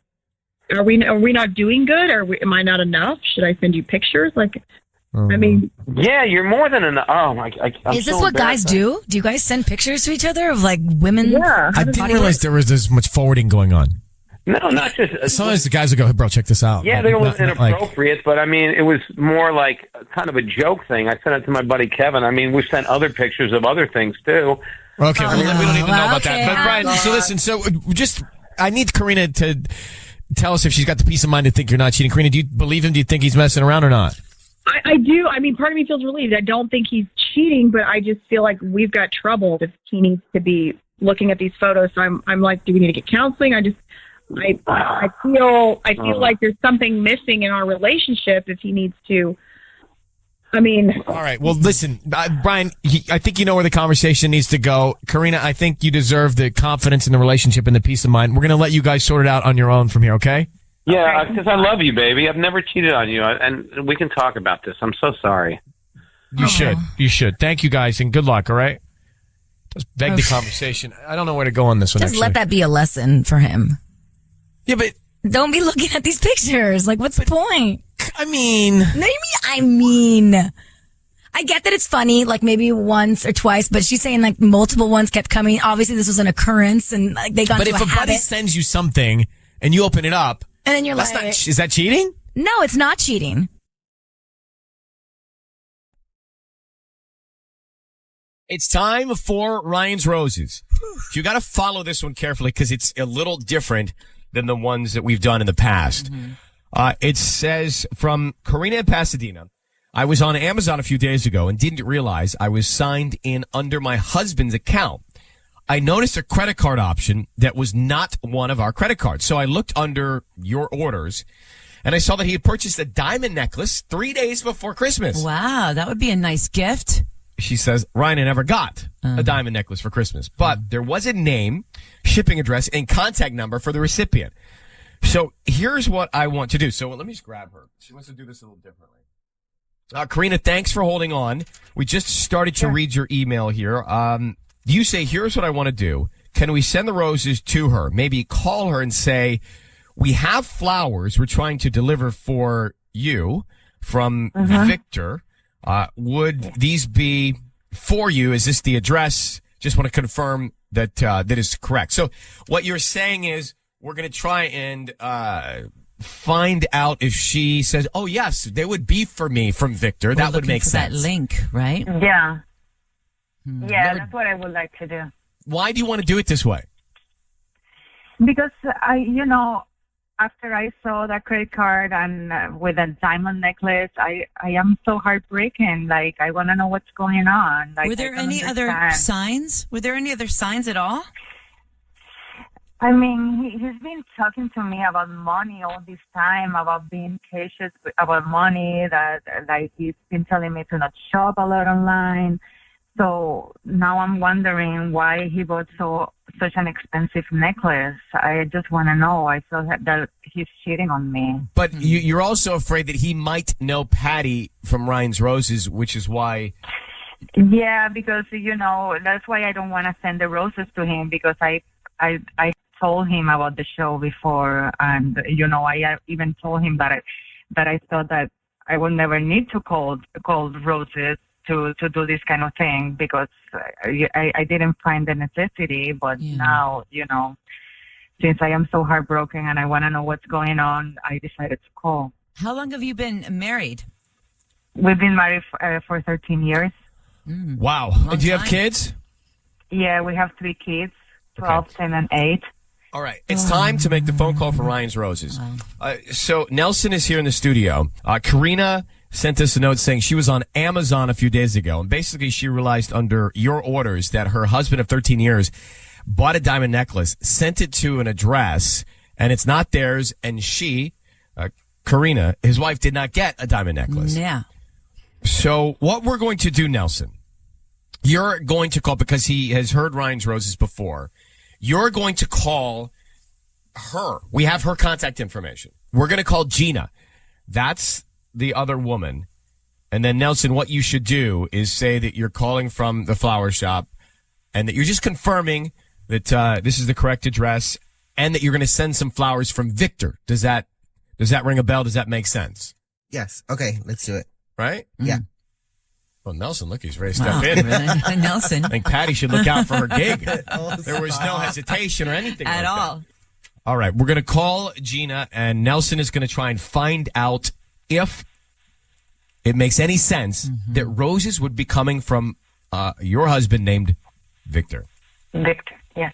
are we not doing good? Am I not enough? Should I send you pictures? Like, I mean, yeah, you're more than enough. Oh my! Is this what guys do? Do you guys send pictures to each other of like women? Yeah. I didn't realize there was this much forwarding going on. No, not just. Sometimes the guys will go, "Hey, bro, check this out." Yeah, they were inappropriate, but I mean, it was more like kind of a joke thing. I sent it to my buddy Kevin. I mean, we've sent other pictures of other things too. Okay, we don't even know about that. But Brian, so listen, I need Karina to tell us if she's got the peace of mind to think you're not cheating. Karina, do you believe him? Do you think he's messing around or not? I do. I mean, part of me feels relieved. I don't think he's cheating, but I just feel like we've got trouble if he needs to be looking at these photos. So I'm like, do we need to get counseling? I feel like there's something missing in our relationship if he needs to. I mean, all right. Well, listen, Brian, I think you know where the conversation needs to go. Karina, I think you deserve the confidence in the relationship and the peace of mind. We're going to let you guys sort it out on your own from here, okay? Yeah, because I love you, baby. I've never cheated on you, and we can talk about this. I'm so sorry. You should. You should. Thank you, guys, and good luck, all right? Just beg the conversation. I don't know where to go on this one, Just let that be a lesson for him. Yeah, but don't be looking at these pictures. Like, what's the point? I mean, I get that it's funny, like maybe once or twice, but she's saying like multiple ones kept coming. Obviously, this was an occurrence, and like they got. But if a buddy sends you something and you open it up, and then you're like, is that cheating? No, it's not cheating. It's time for Ryan's Roses. You got to follow this one carefully because it's a little different than the ones that we've done in the past. It says from Karina in Pasadena, I was on Amazon a few days ago and didn't realize I was signed in under my husband's account. I noticed a credit card option that was not one of our credit cards. So I looked under your orders and I saw that he had purchased a diamond necklace 3 days before Christmas. Wow, that would be a nice gift. She says, Ryan, I never got a diamond necklace for Christmas, but there was a name, shipping address, and contact number for the recipient. So here's what I want to do. So let me just grab her. She wants to do this a little differently. Karina, thanks for holding on. We just started to read your email here. You say, here's what I want to do. Can we send the roses to her? Maybe call her and say, we have flowers we're trying to deliver for you from Victor. Would these be for you? Is this the address? Just want to confirm that that is correct. So what you're saying is we're going to try and find out if she says, oh, yes, they would be for me from Victor. That would make sense. That link, right? Yeah. Yeah, that's what I would like to do. Why do you want to do it this way? Because after I saw that credit card and with a diamond necklace, I am so heartbroken. Like, I want to know what's going on. Like, Were there any other signs? Were there any other signs at all? I mean, he's been talking to me about money all this time, about being cautious about money, that like he's been telling me to not shop a lot online. So now I'm wondering why he bought such an expensive necklace. I just want to know. I feel that he's cheating on me. But you're also afraid that he might know Patty from Ryan's Roses, which is why... Yeah, because, that's why I don't want to send the roses to him, because I told him about the show before, and, I even told him that I thought that I would never need to call roses to do this kind of thing, because I didn't find the necessity. But now, since I am so heartbroken and I want to know what's going on, I decided to call. How long have you been married? We've been married for 13 years. Wow. Do you have kids? Yeah, we have 3 kids, 12, 10, and 8. All right. It's time to make the phone call for Ryan's Roses. So Nelson is here in the studio. Karina sent us a note saying she was on Amazon a few days ago, and basically she realized under your orders that her husband of 13 years bought a diamond necklace, sent it to an address, and it's not theirs, and she, Karina, his wife, did not get a diamond necklace. Yeah. So what we're going to do, Nelson, you're going to call, because he has heard Ryan's Roses before, you're going to call her. We have her contact information. We're going to call Gina. That's the other woman. And then, Nelson, what you should do is say that you're calling from the flower shop and that you're just confirming that this is the correct address and that you're going to send some flowers from Victor. Does that ring a bell? Does that make sense? Yes. Okay, let's do it. Right? Yeah. Well, Nelson, look, he's ready to step in. Nelson. I think Patty should look out for her gig. There was no hesitation or anything at like all. That. All right, we're going to call Gina, and Nelson is going to try and find out if it makes any sense that roses would be coming from your husband named Victor. Victor, yes.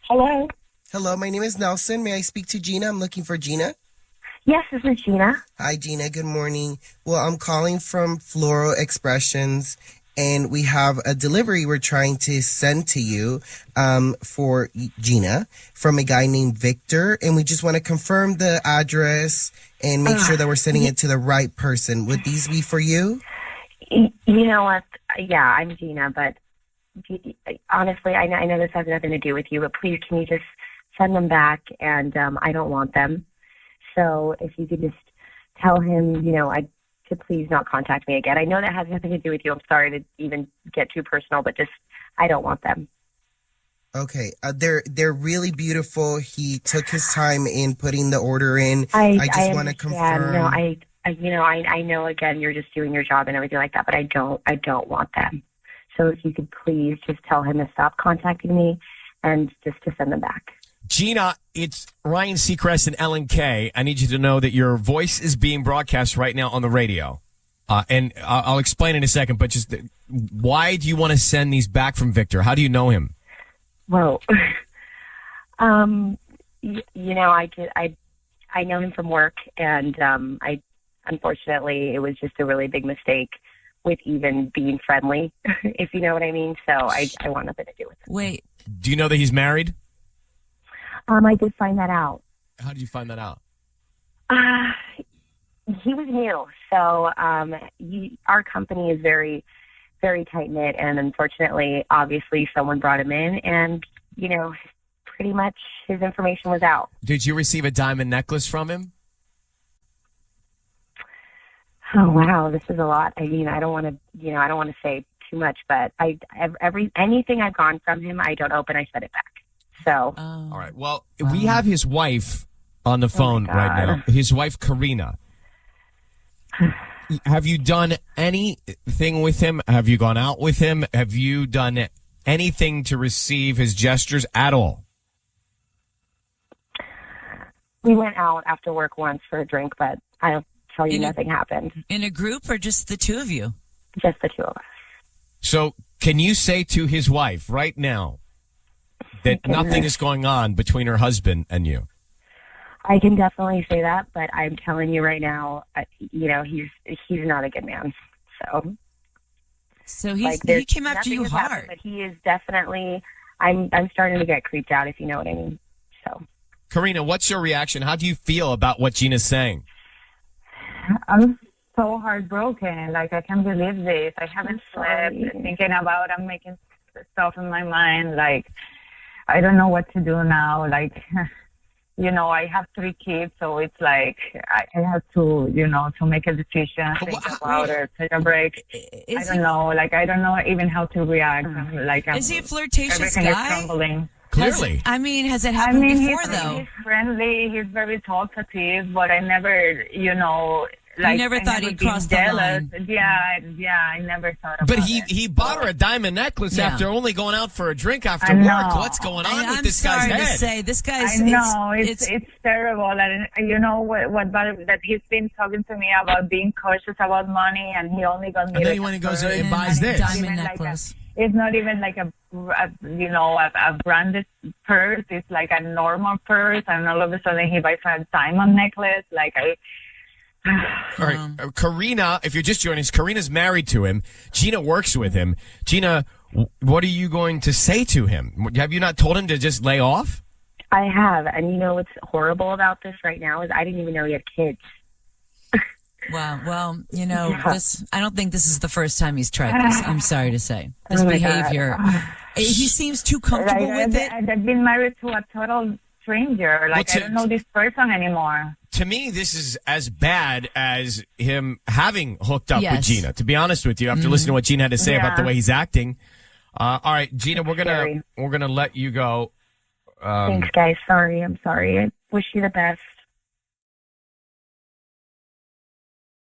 Hello. Hello, my name is Nelson. May I speak to Gina? I'm looking for Gina. Yes, this is Gina. Hi, Gina. Good morning. Well, I'm calling from Floral Expressions, and we have a delivery we're trying to send to you for Gina from a guy named Victor, and we just want to confirm the address and make sure that we're sending it to the right person. Would these be for you? You know what? Yeah, I'm Gina, but honestly, I know this has nothing to do with you, but please, can you just send them back? And I don't want them. So if you could just tell him, to please not contact me again. I know that has nothing to do with you. I'm sorry to even get too personal, but just, I don't want them. Okay. They're really beautiful. He took his time in putting the order in. I just want to confirm. No, I know, again, you're just doing your job and everything like that, but I don't want them. So if you could please just tell him to stop contacting me and just to send them back. Gina, it's Ryan Seacrest and Ellen K. I need you to know that your voice is being broadcast right now on the radio. And I'll explain in a second, but just why do you want to send these back from Victor? How do you know him? Well, you know, I know him from work, and unfortunately, it was just a really big mistake with even being friendly, if you know what I mean. So I want nothing to do with it. Wait. Do you know that he's married? I did find that out. How did you find that out? He was new, so our company is very, very tight knit, and unfortunately, obviously, someone brought him in, and you know, pretty much his information was out. Did you receive a diamond necklace from him? Oh wow, this is a lot. I mean, I don't want to say too much, but anything I've gone from him, I don't open. I set it back. So. All right. Well, we have his wife on the phone right now. His wife, Karina. Have you done anything with him? Have you gone out with him? Have you done anything to receive his gestures at all? We went out after work once for a drink, but I'll tell you nothing happened. In a group or just the two of you? Just the two of us. So can you say to his wife right now that nothing is going on between her husband and you? I can definitely say that, but I'm telling you right now, you know, he's not a good man. So he came after you hard. Happened, but he is definitely. I'm starting to get creeped out, if you know what I mean. So, Karina, what's your reaction? How do you feel about what Gina's saying? I'm so heartbroken. Like, I can't believe this. I haven't slept thinking about. I'm making stuff in my mind. Like, I don't know what to do now. Like. You know, I have 3 kids, so it's like I have to, you know, to make a decision, think about it, take a break. I don't know. Like, I don't know even how to react. Like, is he a flirtatious everything guy? Is crumbling. Clearly. Has it happened before, though? He's friendly. He's very talkative, but I never, you know... Like, you never thought he'd cross the line. Yeah, I never thought about it. But he bought her a diamond necklace after only going out for a drink after work. What's going on with this guy's head? I'm sorry to say, this guy's... I know, it's terrible. And you know what that he's been talking to me about being cautious about money, and he only got me... And then he went and goes and buys this. Diamond necklace. It's not even like a branded purse. It's like a normal purse, and all of a sudden he buys a diamond necklace. Like, all right, Karina, if you're just joining us, Karina's married to him. Gina works with him. Gina, what are you going to say to him? Have you not told him to just lay off? I have, and you know what's horrible about this right now is I didn't even know he had kids. Wow. Well, you know, I don't think this is the first time he's tried this. I'm sorry to say. This behavior. He seems too comfortable with it. I've been married to a total stranger. Like, I don't know this person anymore. To me, this is as bad as him having hooked up with Gina. To be honest with you, after listening to what Gina had to say about the way he's acting. All right, Gina, we're gonna let you go. Thanks, guys. I'm sorry. I wish you the best.